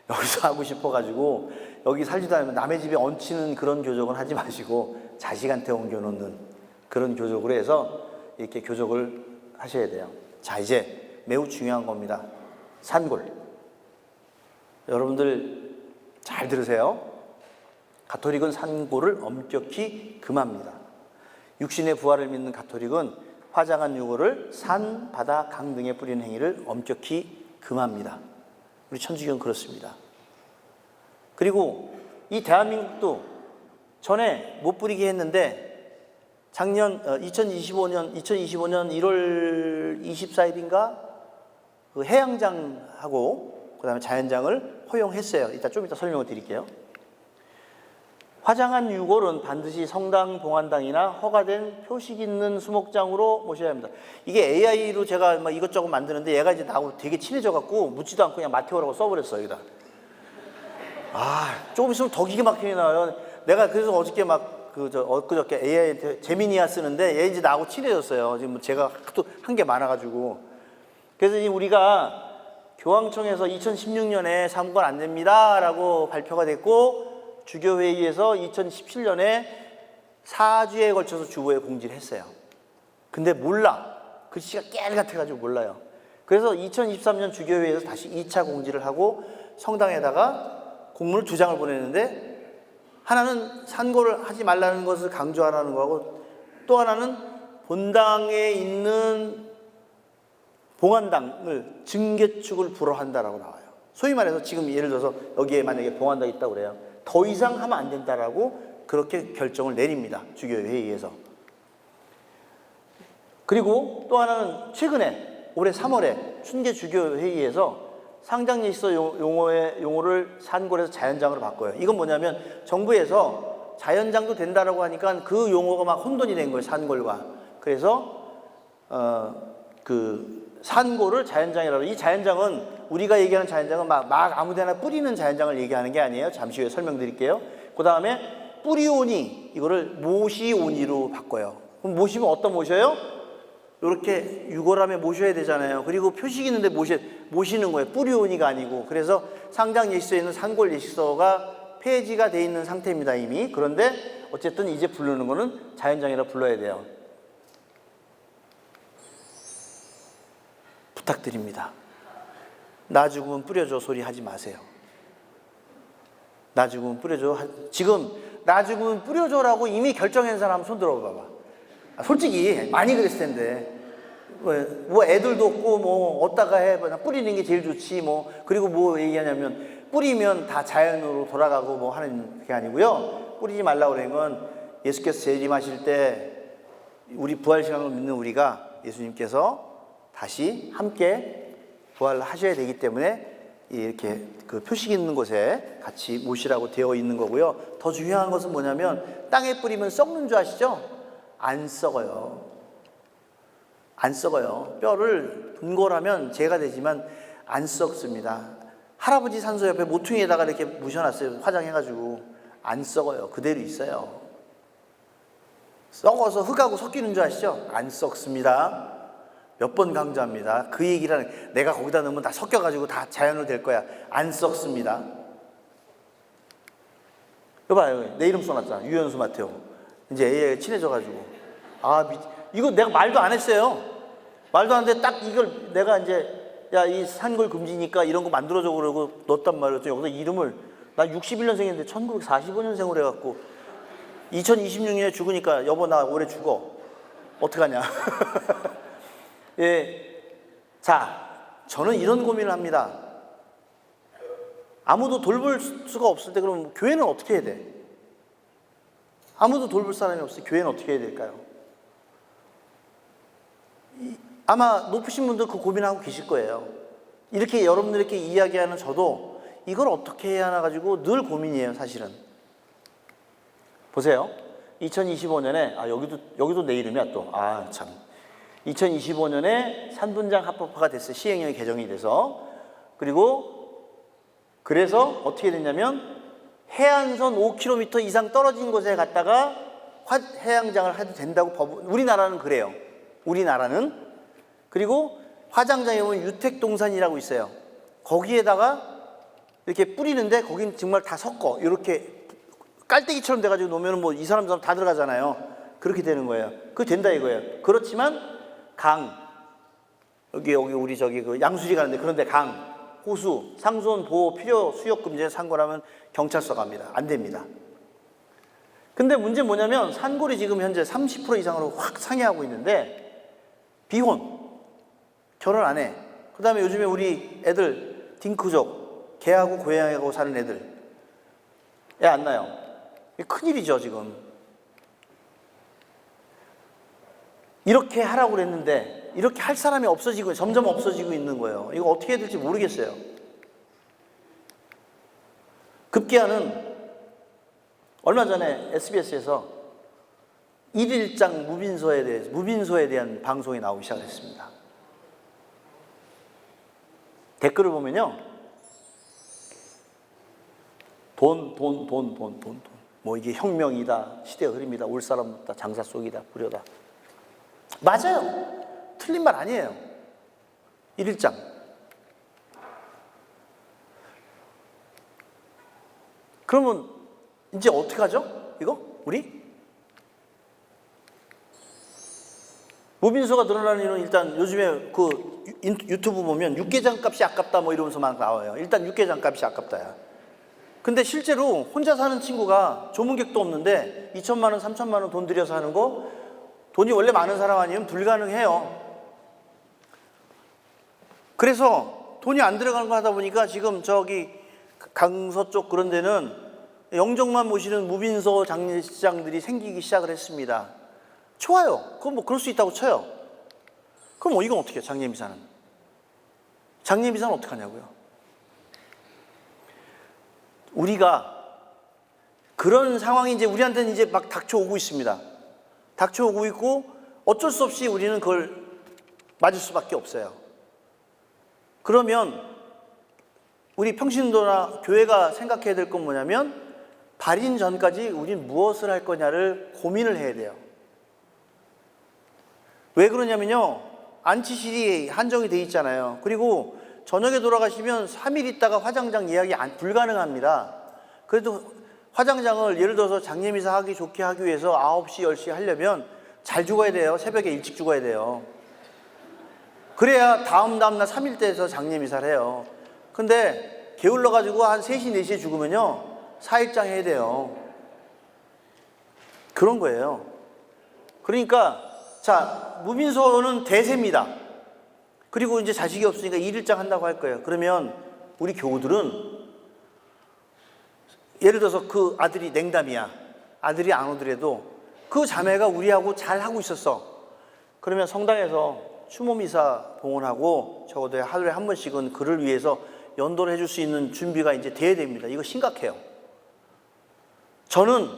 여기서 하고 싶어가지고 여기 살지도 않으면 남의 집에 얹히는 그런 교족은 하지 마시고 자식한테 옮겨놓는 그런 교족으로 해서 이렇게 교족을 하셔야 돼요. 자, 이제 매우 중요한 겁니다. 산골. 여러분들 잘 들으세요. 가톨릭은 산골을 엄격히 금합니다. 육신의 부활을 믿는 가톨릭은 화장한 유골을 산, 바다, 강 등에 뿌리는 행위를 엄격히 금합니다. 우리 천주교는 그렇습니다. 그리고 이 대한민국도 전에 못 뿌리게 했는데 작년 2025년 1월 24일인가 그 해양장하고 그다음에 자연장을 허용했어요. 좀 이따 설명을 드릴게요. 화장한 유골은 반드시 성당, 봉안당이나 허가된 표식 있는 수목장으로 모셔야 합니다. 이게 AI로 제가 막 이것저것 만드는데 얘가 이제 나하고 되게 친해져갖고 묻지도 않고 그냥 마테오라고 써버렸어요, 여기다. 조금 있으면 더 기가 막히게 나와요. 내가 그래서 어저께 엊그저께 AI한테 제미니아 쓰는데 얘 이제 나하고 친해졌어요. 지금 제가 또 한 게 많아가지고. 그래서 이제 우리가 교황청에서 2016년에 사무관 안 됩니다 라고 발표가 됐고 주교회의에서 2017년에 4주에 걸쳐서 주보에 공지를 했어요. 근데 몰라. 글씨가 깨알 같아가지고 몰라요. 그래서 2023년 주교회의에서 다시 2차 공지를 하고 성당에다가 공문을 2장을 보냈는데 하나는 산고를 하지 말라는 것을 강조하라는 거하고 또 하나는 본당에 있는 봉안당을 증개축을 불허한다라고 나와요. 소위 말해서 지금 예를 들어서 여기에 만약에 봉안당이 있다고 그래요. 더 이상 하면 안 된다라고 그렇게 결정을 내립니다. 주교회의에서. 그리고 또 하나는 최근에 올해 3월에 춘계 주교회의에서 상장예식서 용어를 산골에서 자연장으로 바꿔요. 이건 뭐냐면 정부에서 자연장도 된다라고 하니까 그 용어가 막 혼돈이 된 거예요. 산골과. 그래서 산골을 자연장이라고. 이 자연장은 우리가 얘기하는 자연장은 막 아무데나 뿌리는 자연장을 얘기하는 게 아니에요. 잠시 후에 설명드릴게요. 그 다음에 뿌리오니 이거를 모시오니로 바꿔요. 그럼 모시면 어떤 모셔요? 이렇게 유골함에 모셔야 되잖아요. 그리고 표식 있는데 모시는 거예요. 뿌리오니가 아니고. 그래서 상장 예식서에 있는 산골 예식서가 폐지가 돼 있는 상태입니다, 이미. 그런데 어쨌든 이제 부르는 거는 자연장이라 불러야 돼요. 부탁드립니다. 나 죽으면 뿌려줘 소리 하지 마세요. 나 죽으면 뿌려줘. 지금 나 죽으면 뿌려줘라고 이미 결정한 사람 손 들어봐봐. 솔직히 많이 그랬을 텐데 뭐 애들도 없고 뭐 어디다가 해 뿌리는 게 제일 좋지 뭐. 그리고 뭐 얘기하냐면 뿌리면 다 자연으로 돌아가고 뭐 하는 게 아니고요. 뿌리지 말라고 그러는 건 예수께서 재림하실 때 우리 부활신앙을 믿는 우리가 예수님께서 다시 함께 부활하셔야 되기 때문에 이렇게 그 표식 있는 곳에 같이 모시라고 되어 있는 거고요. 더 중요한 것은 뭐냐면 땅에 뿌리면 썩는 줄 아시죠? 안 썩어요. 안 썩어요. 뼈를 분골하면 재가 되지만 안 썩습니다. 할아버지 산소 옆에 모퉁이에다가 이렇게 무셔놨어요. 화장해가지고. 안 썩어요. 그대로 있어요. 썩어서 흙하고 섞이는 줄 아시죠? 안 썩습니다. 몇 번 강조합니다. 그 얘기를 내가 거기다 넣으면 다 섞여가지고 다 자연으로 될 거야. 안 썩습니다. 이거 봐요. 내 이름 써놨잖아. 유현수 마테오. 이제 AI가 친해져가지고. 이거 내가 말도 안 했어요. 말도 안 했는데 딱 이걸 내가 이제 야, 이 산골 금지니까 이런 거 만들어줘 그러고 넣었단 말이었죠. 여기서 이름을 나 61년생인데 1945년생으로 해갖고 2026년에 죽으니까 여보 나 올해 죽어. 어떡하냐. 예. 자, 저는 이런 고민을 합니다. 아무도 돌볼 수가 없을 때 그럼 교회는 어떻게 해야 돼? 아무도 돌볼 사람이 없을 때 교회는 어떻게 해야 될까요? 아마 높으신 분들 그 고민하고 계실 거예요. 이렇게 여러분들 이렇게 이야기하는 저도 이걸 어떻게 해야 하나 가지고 늘 고민이에요, 사실은. 보세요. 2025년에 여기도 내 이름이야 또. 참. 2025년에 산분장 합법화가 됐어요. 시행령이 개정이 돼서. 그래서 어떻게 됐냐면 해안선 5km 이상 떨어진 곳에 갔다가 해양장을 해도 된다고 우리나라는 그래요. 우리나라는. 그리고 화장장에 보면 유택동산이라고 있어요. 거기에다가 이렇게 뿌리는데 거긴 정말 다 섞어. 이렇게 깔때기처럼 돼가지고 놓으면 뭐 이 사람 다 들어가잖아요. 그렇게 되는 거예요. 그거 된다 이거예요. 그렇지만 여기 우리 저기 그 양수지 가는데 그런데 호수, 상수원 보호 필요 수역 금지에 상고하면 경찰서 갑니다. 안 됩니다. 근데 문제는 뭐냐면 산골이 지금 현재 30% 이상으로 확 상회하고 있는데 비혼, 결혼 안 해. 그 다음에 요즘에 우리 애들 딩크족, 개하고 고양이하고 사는 애들 애 안 낳아요. 이게 큰일이죠 지금. 이렇게 하라고 그랬는데 이렇게 할 사람이 점점 없어지고 있는 거예요. 이거 어떻게 해야 될지 모르겠어요. 급기야는 얼마 전에 SBS에서 일일장 무빈소에 대한 방송이 나오기 시작했습니다. 댓글을 보면요. 돈. 뭐 이게 혁명이다, 시대 흐름이다, 올 사람 없다, 장사 속이다, 불효다. 맞아요. 틀린 말 아니에요. 일일장. 그러면 이제 어떻게 하죠? 이거? 우리? 무빈소가 늘어나는 이유는 일단 요즘에 그 유튜브 보면 육개장 값이 아깝다 뭐 이러면서 막 나와요. 일단 육개장 값이 아깝다야. 근데 실제로 혼자 사는 친구가 조문객도 없는데 2천만 원, 3천만 원 돈 들여서 하는 거 돈이 원래 많은 사람 아니면 불가능해요. 그래서 돈이 안 들어가는 거 하다 보니까 지금 저기 강서 쪽 그런 데는 영정만 모시는 무빈소 장례식장들이 생기기 시작을 했습니다. 좋아요. 그건 뭐 그럴 수 있다고 쳐요. 그럼 뭐 이건 어떻게 해요? 장례미사는 어떻게 하냐고요? 우리가 그런 상황이 이제 우리한테는 이제 막 닥쳐오고 있습니다. 닥쳐오고 있고 어쩔 수 없이 우리는 그걸 맞을 수밖에 없어요. 그러면 우리 평신도나 교회가 생각해야 될 건 뭐냐면 발인 전까지 우린 무엇을 할 거냐를 고민을 해야 돼요. 왜 그러냐면요. 안치실이 한정이 돼 있잖아요. 그리고 저녁에 돌아가시면 3일 있다가 화장장 예약이 불가능합니다. 그래도 화장장을 예를 들어서 장례미사 하기 좋게 하기 위해서 9시, 10시 하려면 잘 죽어야 돼요. 새벽에 일찍 죽어야 돼요. 그래야 다음 날 3일 때에서 장례미사를 해요. 근데 게을러가지고 한 3시, 4시에 죽으면요. 4일장 해야 돼요. 그런 거예요. 그러니까 자, 무빈소는 대세입니다. 그리고 이제 자식이 없으니까 1일장 한다고 할 거예요. 그러면 우리 교우들은 예를 들어서 그 아들이 냉담이야. 아들이 안 오더라도 그 자매가 우리하고 잘 하고 있었어. 그러면 성당에서 추모미사 봉헌하고 적어도 하루에 한 번씩은 그를 위해서 연도를 해줄 수 있는 준비가 이제 돼야 됩니다. 이거 심각해요. 저는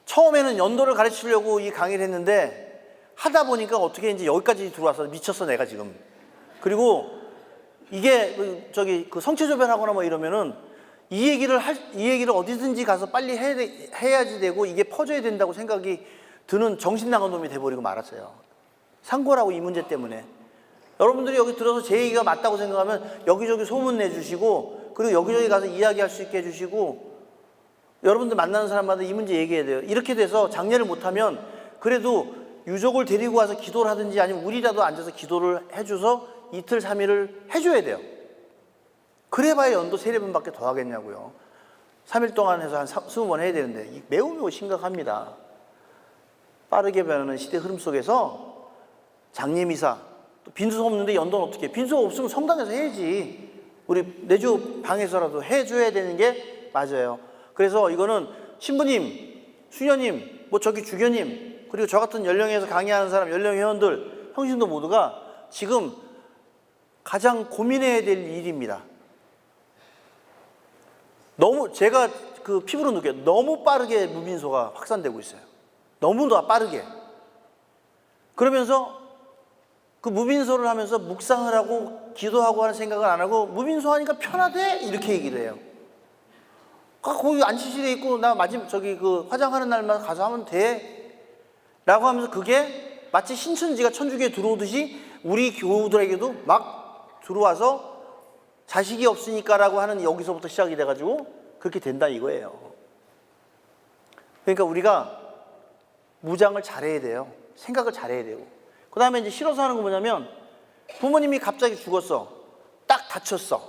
처음에는 연도를 가르치려고 이 강의를 했는데 하다 보니까 어떻게 이제 여기까지 들어와서 미쳤어 내가 지금. 그리고 이게 그 성체조변하거나 뭐 이러면은 이 얘기를 어디든지 가서 빨리 해야지 되고 이게 퍼져야 된다고 생각이 드는 정신 나간 놈이 돼버리고 말았어요. 상고라고 이 문제 때문에. 여러분들이 여기 들어서 제 얘기가 맞다고 생각하면 여기저기 소문 내주시고 그리고 여기저기 가서 이야기할 수 있게 해주시고 여러분들 만나는 사람마다 이 문제 얘기해야 돼요. 이렇게 돼서 장례를 못하면 그래도 유족을 데리고 와서 기도를 하든지 아니면 우리라도 앉아서 기도를 해줘서 이틀 3일을 해줘야 돼요. 그래봐야 연도 3-4번밖에 더 하겠냐고요. 3일 동안 해서 한 20번 해야 되는데 매우 심각합니다. 빠르게 변하는 시대 흐름 속에서 장례미사 또 빈소가 없는데 연도는 어떻게 해? 빈소가 없으면 성당에서 해야지. 우리 내주 방에서라도 해줘야 되는 게 맞아요. 그래서 이거는 신부님, 수녀님, 뭐 저기 주교님 그리고 저 같은 연령에서 강의하는 사람, 연령 회원들, 평신도 모두가 지금 가장 고민해야 될 일입니다. 제가 그 피부로 느껴요. 너무 빠르게 무빈소가 확산되고 있어요. 너무나 빠르게. 그러면서 그 무빈소를 하면서 묵상을 하고 기도하고 하는 생각을 안 하고 무빈소 하니까 편하대? 이렇게 얘기를 해요. 거기 안치실에 있고 나 마지막 그 화장하는 날만 가서 하면 돼 라고 하면서 그게 마치 신천지가 천주교에 들어오듯이 우리 교우들에게도 막 들어와서 자식이 없으니까 라고 하는 여기서부터 시작이 돼가지고 그렇게 된다 이거예요. 그러니까 우리가 무장을 잘해야 돼요. 생각을 잘해야 되고. 그 다음에 이제 싫어서 하는 거 뭐냐면 부모님이 갑자기 죽었어. 딱 다쳤어.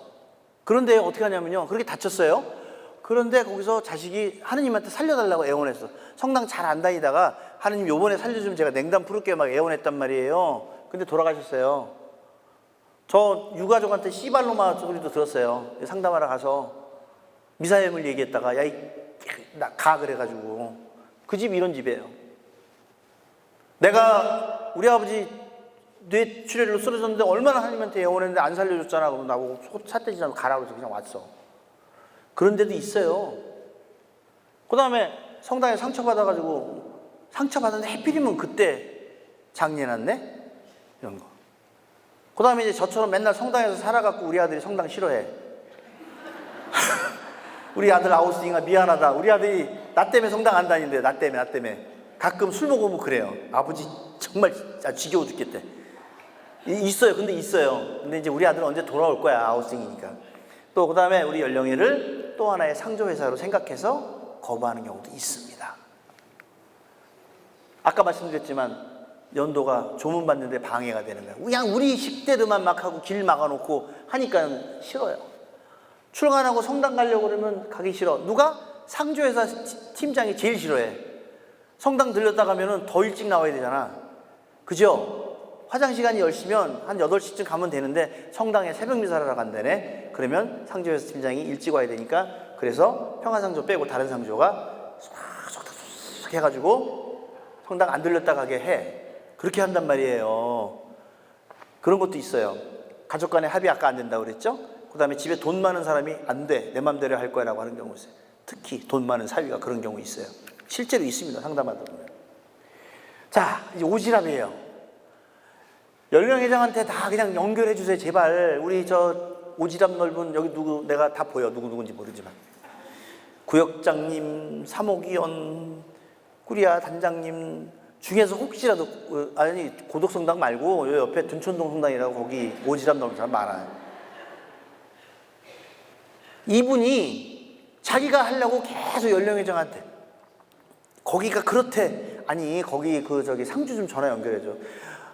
그런데 어떻게 하냐면요. 그렇게 다쳤어요. 그런데 거기서 자식이 하느님한테 살려달라고 애원했어. 성당 잘 안 다니다가 하느님 요번에 살려주면 제가 냉담 풀을게요 막 애원했단 말이에요. 근데 돌아가셨어요. 저 유가족한테 씨발로마 소리도 들었어요. 상담하러 가서 미사염을 얘기했다가 야, 나 가 그래가지고 그 집 이런 집이에요. 내가 우리 아버지 뇌출혈로 쓰러졌는데 얼마나 하나님한테 애원했는데 안 살려줬잖아. 그러면 나보고 삿대질 않고 가라고 해서 그냥 왔어. 그런 데도 있어요. 그 다음에 성당에 상처받아가지고 상처받았는데 해필이면 그때 장례났네? 이런 거. 그 다음에 이제 저처럼 맨날 성당에서 살아갖고 우리 아들이 성당 싫어해. 우리 아들 아우스인가 미안하다. 우리 아들이 나 때문에 성당 안 다닌대. 나 때문에. 가끔 술 먹으면 그래요. 아버지 정말 지겨워 죽겠대. 있어요. 근데 있어요. 근데 이제 우리 아들은 언제 돌아올 거야. 아우스ing이니까. 또 그 다음에 우리 연령회를 또 하나의 상조회사로 생각해서 거부하는 경우도 있습니다. 아까 말씀드렸지만 연도가 조문 받는데 방해가 되는 거야. 그냥 우리 10대들만 막 하고 길 막아놓고 하니까 싫어요. 출간하고 성당 가려고 그러면 가기 싫어. 누가? 상조회사 팀장이 제일 싫어해. 성당 들렸다 가면은 더 일찍 나와야 되잖아. 그죠? 화장 시간이 10시면 한 8시쯤 가면 되는데 성당에 새벽 미사를 간다네. 그러면 상조회사 팀장이 일찍 와야 되니까 그래서 평화상조 빼고 다른 상조가 쏙 해가지고 성당 안 들렸다 가게 해. 그렇게 한단 말이에요. 그런 것도 있어요. 가족 간의 합의 아까 안 된다고 그랬죠? 그 다음에 집에 돈 많은 사람이 안 돼. 내 맘대로 할 거야 라고 하는 경우 있어요. 특히 돈 많은 사위가 그런 경우 있어요. 실제로 있습니다. 상담하다 보면. 자, 이제 오지랖이에요. 연령회장한테 다 그냥 연결해 주세요. 제발. 우리 저 오지랖 넓은 여기 누구 내가 다 보여. 누군지 모르지만. 구역장님, 사목위원, 꾸리아 단장님 중에서 혹시라도 아니 고덕성당 말고 요 옆에 둔촌동 성당이라고 거기 오지랖 넓은 사람 많아요. 이분이 자기가 하려고 계속 연령회장한테 거기가 그렇대. 아니 거기 상주 좀 전화 연결해줘.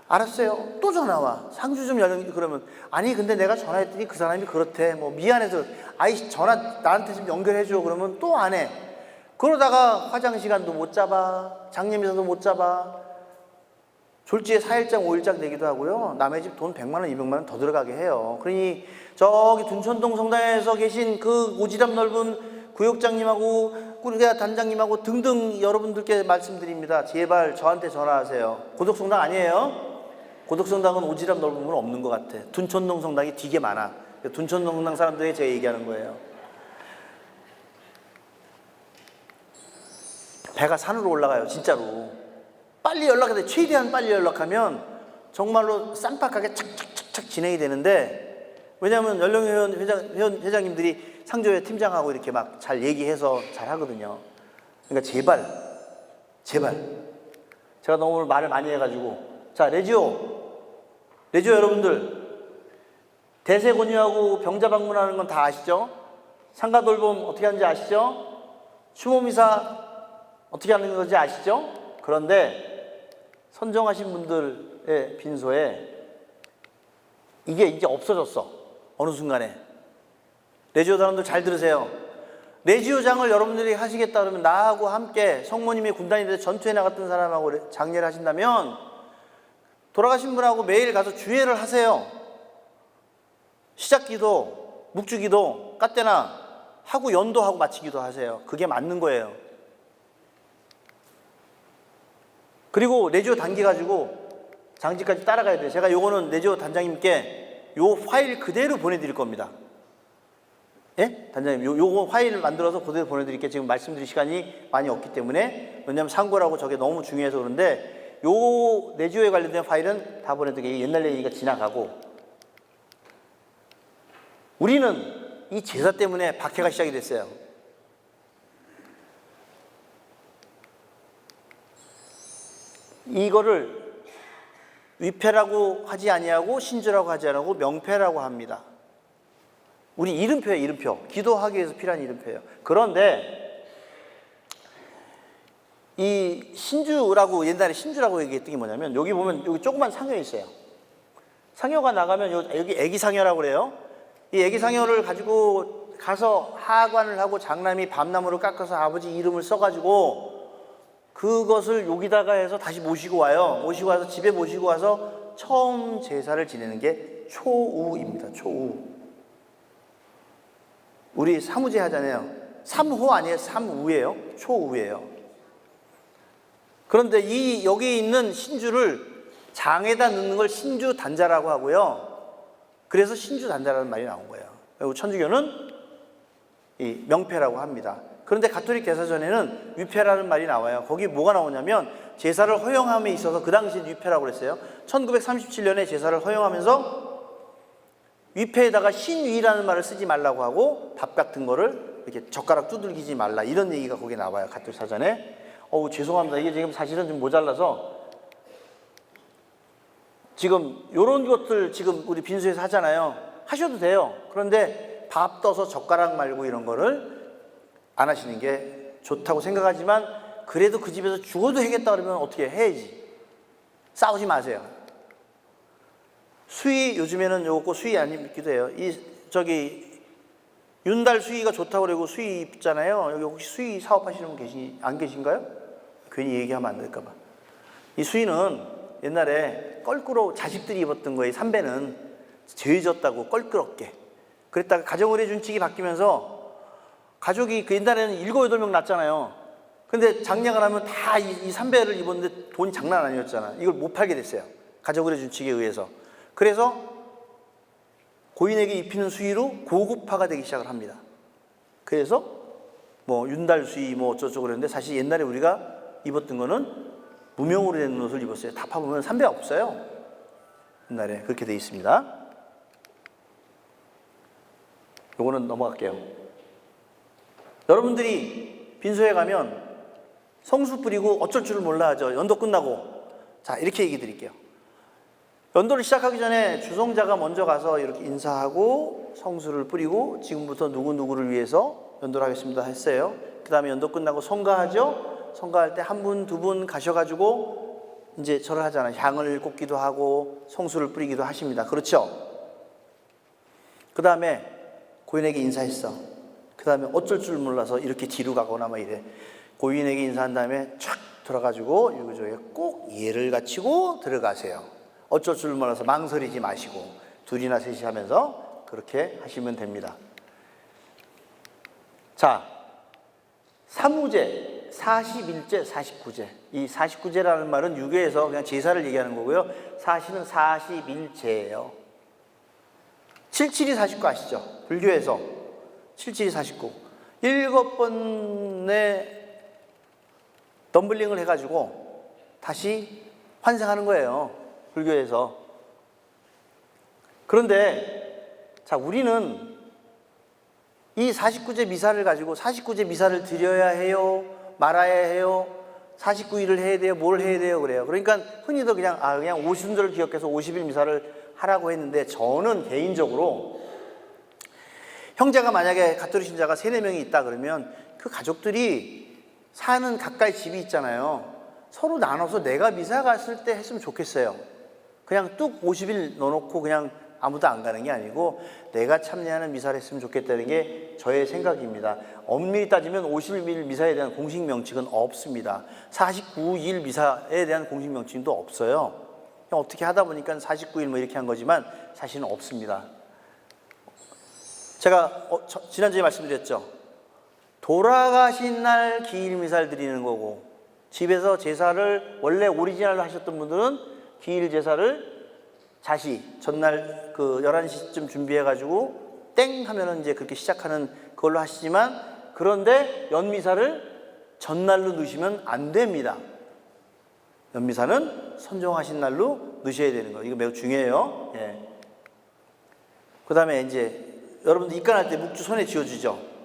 알았어요. 또 전화 와. 상주 좀 그러면 아니 근데 내가 전화했더니 그 사람이 그렇대. 뭐 미안해서 아이 전화 나한테 좀 연결해줘. 그러면 또 안 해. 그러다가 화장 시간도 못 잡아. 장례미사도 못 잡아. 졸지에 4일장 5일장 되기도 하고요. 남의 집 돈 100만 원 200만 원 더 들어가게 해요. 그러니 저기 둔촌동 성당에서 계신 그 오지랖 넓은 구역장님하고 꾸리아 단장님하고 등등 여러분들께 말씀드립니다. 제발 저한테 전화하세요. 고덕성당 아니에요. 고덕성당은 오지랖 넓은 분 없는 것 같아. 둔촌동 성당이 되게 많아. 둔촌동 성당 사람들이 제가 얘기하는 거예요. 배가 산으로 올라가요. 진짜로. 빨리 연락해야 돼. 최대한 빨리 연락하면 정말로 쌈박하게 착착착착 진행이 되는데, 왜냐하면 연령회 회장님들이 상조회 팀장하고 이렇게 막 잘 얘기해서 잘 하거든요. 그러니까 제발 제가 너무 오늘 말을 많이 해가지고, 자 레지오 여러분들 대세 권유하고 병자 방문하는 건 다 아시죠? 상가 돌봄 어떻게 하는지 아시죠? 추모미사 어떻게 하는 건지 아시죠? 그런데 선정하신 분들의 빈소에 이게 이제 없어졌어. 어느 순간에. 레지오 사람들 잘 들으세요. 레지오장을 여러분들이 하시겠다 그러면 나하고 함께 성모님이 군단이 돼서 전투에 나갔던 사람하고 장례를 하신다면 돌아가신 분하고 매일 가서 주례를 하세요. 시작기도, 묵주기도, 까때나 하고 연도하고 마치기도 하세요. 그게 맞는 거예요. 그리고 레지오 단기 가지고 장지까지 따라가야 돼요. 제가 요거는 레지오 단장님께 요 파일 그대로 보내드릴 겁니다. 예? 단장님, 요거 파일을 만들어서 그대로 보내드릴게요. 지금 말씀드릴 시간이 많이 없기 때문에. 왜냐면 상고라고 저게 너무 중요해서 그런데 요 레지오에 관련된 파일은 다 보내드릴게요. 옛날 얘기가 지나가고. 우리는 이 제사 때문에 박해가 시작이 됐어요. 이거를 위패라고 하지 아니하고 신주라고 하지 않고 명패라고 합니다. 우리 이름표예요, 이름표. 기도하기 위해서 필요한 이름표예요. 그런데 이 신주라고, 옛날에 신주라고 얘기했던 게 뭐냐면, 여기 보면 여기 조그만 상여 있어요. 상여가 나가면 여기 애기 상여라고 그래요. 이 애기 상여를 가지고 가서 하관을 하고 장남이 밤나무를 깎아서 아버지 이름을 써가지고 그것을 여기다가 해서 다시 모시고 와요. 모시고 와서 집에 모시고 와서 처음 제사를 지내는 게 초우입니다. 초우. 우리 사무제 하잖아요. 삼호 아니에요. 삼우예요. 초우예요. 그런데 이 여기 있는 신주를 장에다 넣는 걸 신주 단자라고 하고요. 그래서 신주 단자라는 말이 나온 거예요. 그리고 천주교는 이 명패라고 합니다. 그런데 가톨릭 대사전에는 위패라는 말이 나와요. 거기 뭐가 나오냐면 제사를 허용함에 있어서 그 당시에 위패라고 그랬어요. 1937년에 제사를 허용하면서 위패에다가 신위라는 말을 쓰지 말라고 하고 밥 같은 거를 이렇게 젓가락 두들기지 말라, 이런 얘기가 거기에 나와요. 가톨릭 사전에. 죄송합니다. 이게 지금 사실은 좀 모자라서 지금 요런 것들 지금 우리 빈소에서 하잖아요. 하셔도 돼요. 그런데 밥 떠서 젓가락 말고 이런 거를 안 하시는 게 좋다고 생각하지만, 그래도 그 집에서 죽어도 해겠다 그러면 어떻게 해야지. 싸우지 마세요. 수의, 요즘에는 요거 수의 안 입기도 해요. 윤달 수의가 좋다고 그러고 수의 입잖아요. 여기 혹시 수의 사업하시는 분 안 계신가요? 괜히 얘기하면 안 될까봐. 이 수의는 옛날에 껄끄러워 자식들이 입었던 거예요. 삼배는 죄졌다고 껄끄럽게. 그랬다가 가정의례 준칙이 바뀌면서 가족이 그 옛날에는 7, 8명 낳았잖아요. 근데 장량을 하면 다 이 삼배를 입었는데 돈이 장난 아니었잖아. 이걸 못 팔게 됐어요. 가정의례 준칙에 의해서. 그래서 고인에게 입히는 수의로 고급화가 되기 시작을 합니다. 그래서 뭐 윤달 수의 뭐 어쩌고 그랬는데, 사실 옛날에 우리가 입었던 거는 무명으로 된 옷을 입었어요. 다 파보면 삼배가 없어요. 옛날에 그렇게 돼 있습니다. 요거는 넘어갈게요. 여러분들이 빈소에 가면 성수 뿌리고 어쩔 줄을 몰라 하죠. 연도 끝나고. 자, 이렇게 얘기 드릴게요. 연도를 시작하기 전에 주성자가 먼저 가서 이렇게 인사하고 성수를 뿌리고 지금부터 누구누구를 위해서 연도를 하겠습니다 했어요. 그 다음에 연도 끝나고 성가하죠. 성가할 때 한 분, 두 분 가셔가지고 이제 절을 하잖아요. 향을 꽂기도 하고 성수를 뿌리기도 하십니다. 그렇죠? 그 다음에 고인에게 인사했어. 그 다음에 어쩔 줄 몰라서 이렇게 뒤로 가거나 막 이래. 고인에게 인사한 다음에 촥 돌아가지고 유교조에 꼭 예를 갖추고 들어가세요. 어쩔 줄 몰라서 망설이지 마시고 둘이나 셋이 하면서 그렇게 하시면 됩니다. 자, 사무제, 41제, 49제. 이 49제라는 말은 유교에서 그냥 제사를 얘기하는 거고요. 사실은 41제예요. 77이 49 아시죠? 불교에서 77이 49. 7번의 덤블링을 해가지고 다시 환생하는 거예요. 불교에서. 그런데 자, 우리는 이 49제 미사를 가지고 49제 미사를 드려야 해요? 말아야 해요? 49일을 해야 돼요? 뭘 해야 돼요? 그래요. 그러니까 흔히들 그냥 오순절을 기억해서 50일 미사를 하라고 했는데, 저는 개인적으로 형제가 만약에 가톨릭 신자가 3, 4명이 있다 그러면 그 가족들이 사는 가까이 집이 있잖아요. 서로 나눠서 내가 미사 갔을 때 했으면 좋겠어요. 그냥 뚝 50일 넣어놓고 그냥 아무도 안 가는 게 아니고 내가 참여하는 미사를 했으면 좋겠다는 게 저의 생각입니다. 엄밀히 따지면 50일 미사에 대한 공식 명칭은 없습니다. 49일 미사에 대한 공식 명칭도 없어요. 그냥 어떻게 하다 보니까 49일 뭐 이렇게 한 거지만 사실은 없습니다. 제가 지난주에 말씀드렸죠. 돌아가신 날 기일 미사를 드리는 거고, 집에서 제사를 원래 오리지널로 하셨던 분들은 기일 제사를 자시 전날 그 11시쯤 준비해가지고 땡 하면은 이제 그렇게 시작하는 그걸로 하시지만, 그런데 연미사를 전날로 넣으시면 안 됩니다. 연미사는 선정하신 날로 넣으셔야 되는 거예요. 이거 매우 중요해요. 예. 그 다음에 이제 여러분들 입간할 때 묵주 손에 쥐어주죠.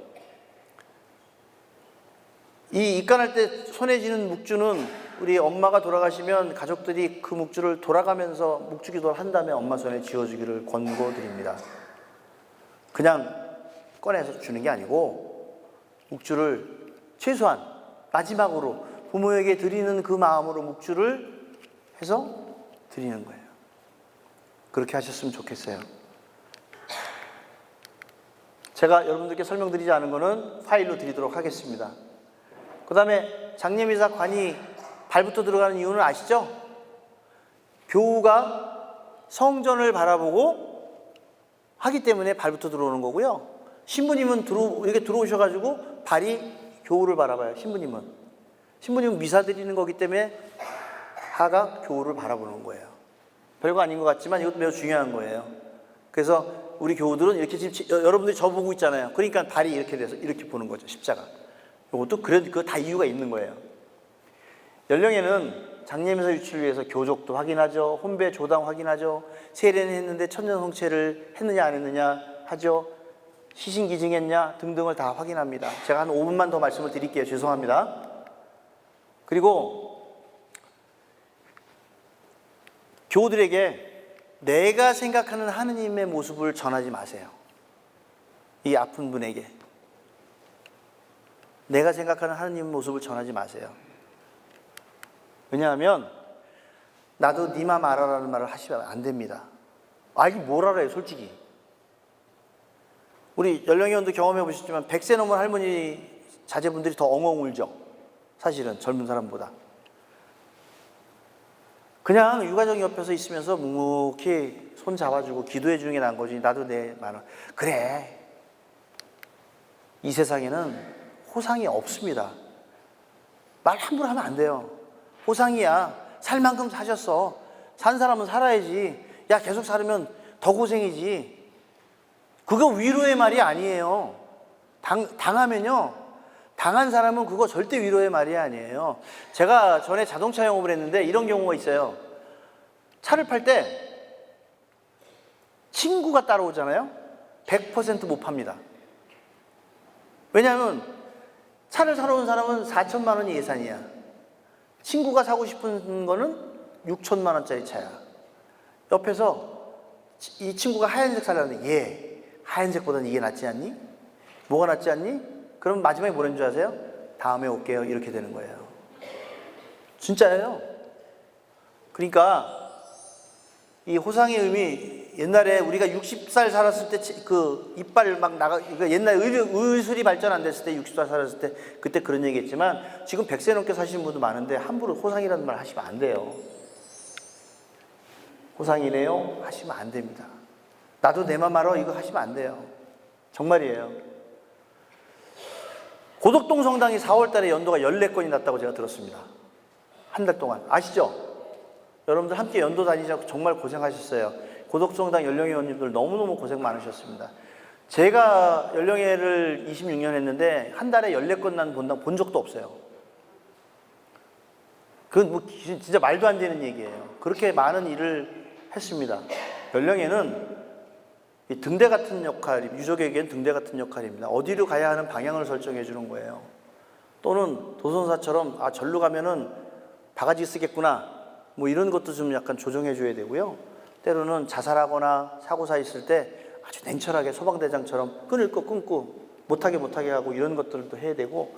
이 입간할 때 손에 쥐는 묵주는 우리 엄마가 돌아가시면 가족들이 그 묵주를 돌아가면서 묵주기도를 한 다음에 엄마 손에 쥐어주기를 권고드립니다. 그냥 꺼내서 주는 게 아니고 묵주를 최소한 마지막으로 부모에게 드리는 그 마음으로 묵주를 해서 드리는 거예요. 그렇게 하셨으면 좋겠어요. 제가 여러분들께 설명드리지 않은 거는 파일로 드리도록 하겠습니다. 그 다음에 장례미사 관이 발부터 들어가는 이유는 아시죠? 교우가 성전을 바라보고 하기 때문에 발부터 들어오는 거고요. 신부님은 이렇게 들어오셔가지고 발이 교우를 바라봐요. 신부님은 미사 드리는 거기 때문에 하가 교우를 바라보는 거예요. 별거 아닌 것 같지만 이것도 매우 중요한 거예요. 그래서 우리 교우들은 이렇게 지금 여러분들이 저 보고 있잖아요. 그러니까 발이 이렇게 돼서 이렇게 보는 거죠. 십자가. 이것도 그거 다 이유가 있는 거예요. 연령에는 장례미사 유치를 위해서 교족도 확인하죠. 혼배 조당 확인하죠. 세례는 했는데 천년성체를 했느냐 안 했느냐 하죠. 시신기증했냐 등등을 다 확인합니다. 제가 한 5분만 더 말씀을 드릴게요. 죄송합니다. 그리고 교우들에게 내가 생각하는 하느님의 모습을 전하지 마세요. 이 아픈 분에게 내가 생각하는 하느님의 모습을 전하지 마세요. 왜냐하면 나도 네 맘 알아라는 말을 하시면 안 됩니다. 이게 뭘 알아요 솔직히. 우리 연령의원도 경험해 보셨지만 100세 넘은 할머니 자제분들이 더 엉엉 울죠. 사실은 젊은 사람보다. 그냥 유가족 옆에서 있으면서 묵묵히 손 잡아주고 기도해 주는 게 난 거지. 나도 내 말은 그래. 이 세상에는 호상이 없습니다. 말 함부로 하면 안 돼요. 호상이야. 살 만큼 사셨어. 산 사람은 살아야지. 야 계속 살으면 더 고생이지. 그거 위로의 말이 아니에요. 당하면요. 당한 사람은 그거 절대 위로의 말이 아니에요. 제가 전에 자동차 영업을 했는데 이런 경우가 있어요. 차를 팔 때 친구가 따라오잖아요. 100% 못 팝니다. 왜냐하면 차를 사러 온 사람은 4천만 원이 예산이야. 친구가 사고 싶은 거는 6천만 원짜리 차야. 옆에서 이 친구가 하얀색 사려는데 얘 하얀색보다는 이게 낫지 않니? 뭐가 낫지 않니? 그럼 마지막에 뭐라는 줄 아세요? 다음에 올게요. 이렇게 되는 거예요. 진짜예요. 그러니까 이 호상의 의미, 옛날에 우리가 60살 살았을 때 그 이빨 막 옛날에 의술이 발전 안 됐을 때 60살 살았을 때 그때 그런 얘기 했지만 지금 100세 넘게 사시는 분도 많은데 함부로 호상이라는 말 하시면 안 돼요. 호상이네요? 하시면 안 됩니다. 나도 내 맘 알아? 이거 하시면 안 돼요. 정말이에요. 고덕동 성당이 4월 달에 연도가 14건이 났다고 제가 들었습니다. 한 달 동안. 아시죠? 여러분들 함께 연도 다니자고 정말 고생하셨어요. 고덕성당 연령회원님들 너무너무 고생 많으셨습니다. 제가 연령회를 26년 했는데 한 달에 14건 난 본 적도 없어요. 그건 뭐 진짜 말도 안 되는 얘기예요. 그렇게 많은 일을 했습니다. 연령회는 등대 같은 역할이, 유족에게는 등대 같은 역할입니다. 어디로 가야 하는 방향을 설정해 주는 거예요. 또는 도선사처럼 절로 가면은 바가지 쓰겠구나 뭐 이런 것도 좀 약간 조정해 줘야 되고요. 때로는 자살하거나 사고사 있을 때 아주 냉철하게 소방대장처럼 끊을 거 끊고 못하게 하고 이런 것들도 해야 되고,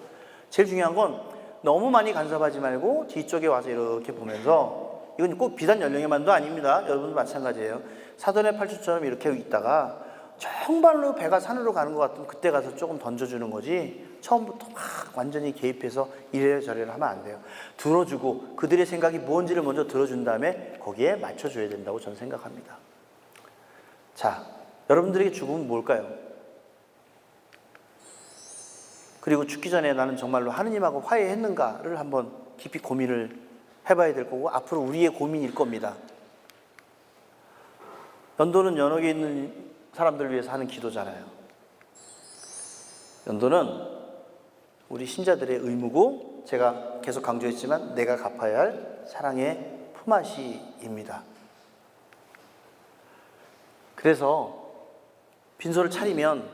제일 중요한 건 너무 많이 간섭하지 말고 뒤쪽에 와서 이렇게 보면서, 이건 꼭 비단 연령에만도 아닙니다. 여러분도 마찬가지예요. 사돈의 팔초처럼 이렇게 있다가 정말로 배가 산으로 가는 것 같으면 그때 가서 조금 던져주는 거지, 처음부터 막 완전히 개입해서 이래라 저래라 하면 안 돼요. 들어주고 그들의 생각이 뭔지를 먼저 들어준 다음에 거기에 맞춰줘야 된다고 저는 생각합니다. 자, 여러분들에게 죽음은 뭘까요? 그리고 죽기 전에 나는 정말로 하느님하고 화해했는가를 한번 깊이 고민을 해봐야 될 거고, 앞으로 우리의 고민일 겁니다. 연도는 연옥에 있는 사람들을 위해서 하는 기도잖아요. 연도는 우리 신자들의 의무고, 제가 계속 강조했지만 내가 갚아야 할 사랑의 품앗이입니다. 그래서 빈소를 차리면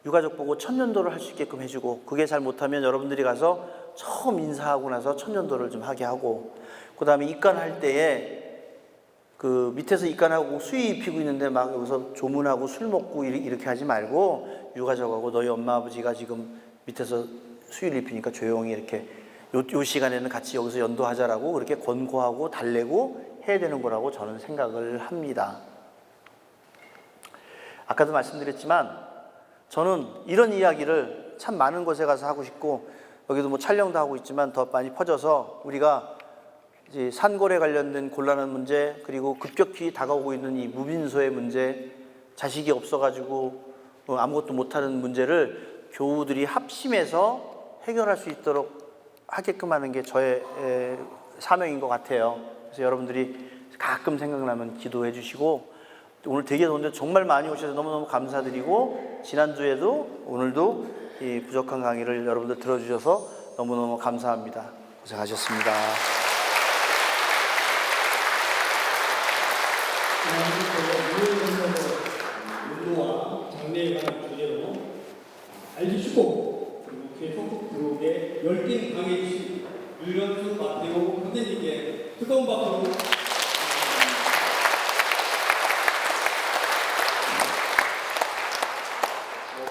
유가족 보고 천년도를 할 수 있게끔 해주고, 그게 잘 못하면 여러분들이 가서 처음 인사하고 나서 천년도를 좀 하게 하고, 그 다음에 입간할 때에 그 밑에서 입간하고 수의 입히고 있는데 막 여기서 조문하고 술 먹고 이렇게 하지 말고, 유가족하고 너희 엄마 아버지가 지금 밑에서 수의를 입히니까 조용히 이렇게 요 시간에는 같이 여기서 연도하자라고 그렇게 권고하고 달래고 해야 되는 거라고 저는 생각을 합니다. 아까도 말씀드렸지만 저는 이런 이야기를 참 많은 곳에 가서 하고 싶고, 여기도 뭐 촬영도 하고 있지만 더 많이 퍼져서 우리가 이제 산골에 관련된 곤란한 문제, 그리고 급격히 다가오고 있는 이 무빈소의 문제, 자식이 없어가지고 아무것도 못하는 문제를 교우들이 합심해서 해결할 수 있도록 하게끔 하는 게 저의 사명인 것 같아요. 그래서 여러분들이 가끔 생각나면 기도해 주시고, 오늘 되게 더운데 정말 많이 오셔서 너무너무 감사드리고, 지난주에도 오늘도 이 부족한 강의를 여러분들 들어주셔서 너무너무 감사합니다. 고생하셨습니다. 운동과 장래에 관한 주제로 알기 쉽고 그리고 계속 들어오게 열띤 강해 주신 유연수 마태오 선생님께 뜨거운 박수로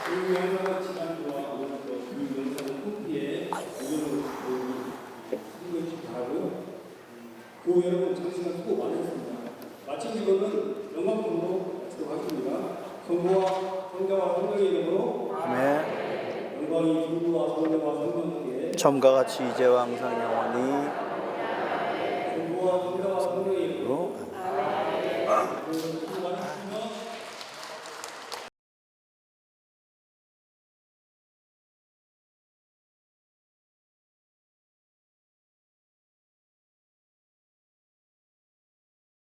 교육 영상은 지난주와 오늘 교육 영상은 홈피에 오늘은 한국씩 하고요. 교우 여러분 장시간 수고 많으셨습니다. 마침 이거는 영광으로 마치도록 하겠습니다. 성부와 성자와 성령의 이름으로 아멘. 영광이 주와 성자와 성령에게 처음과 같이 이제와 항상 영원히 성부와 성자와 성령의 이름으로 아멘.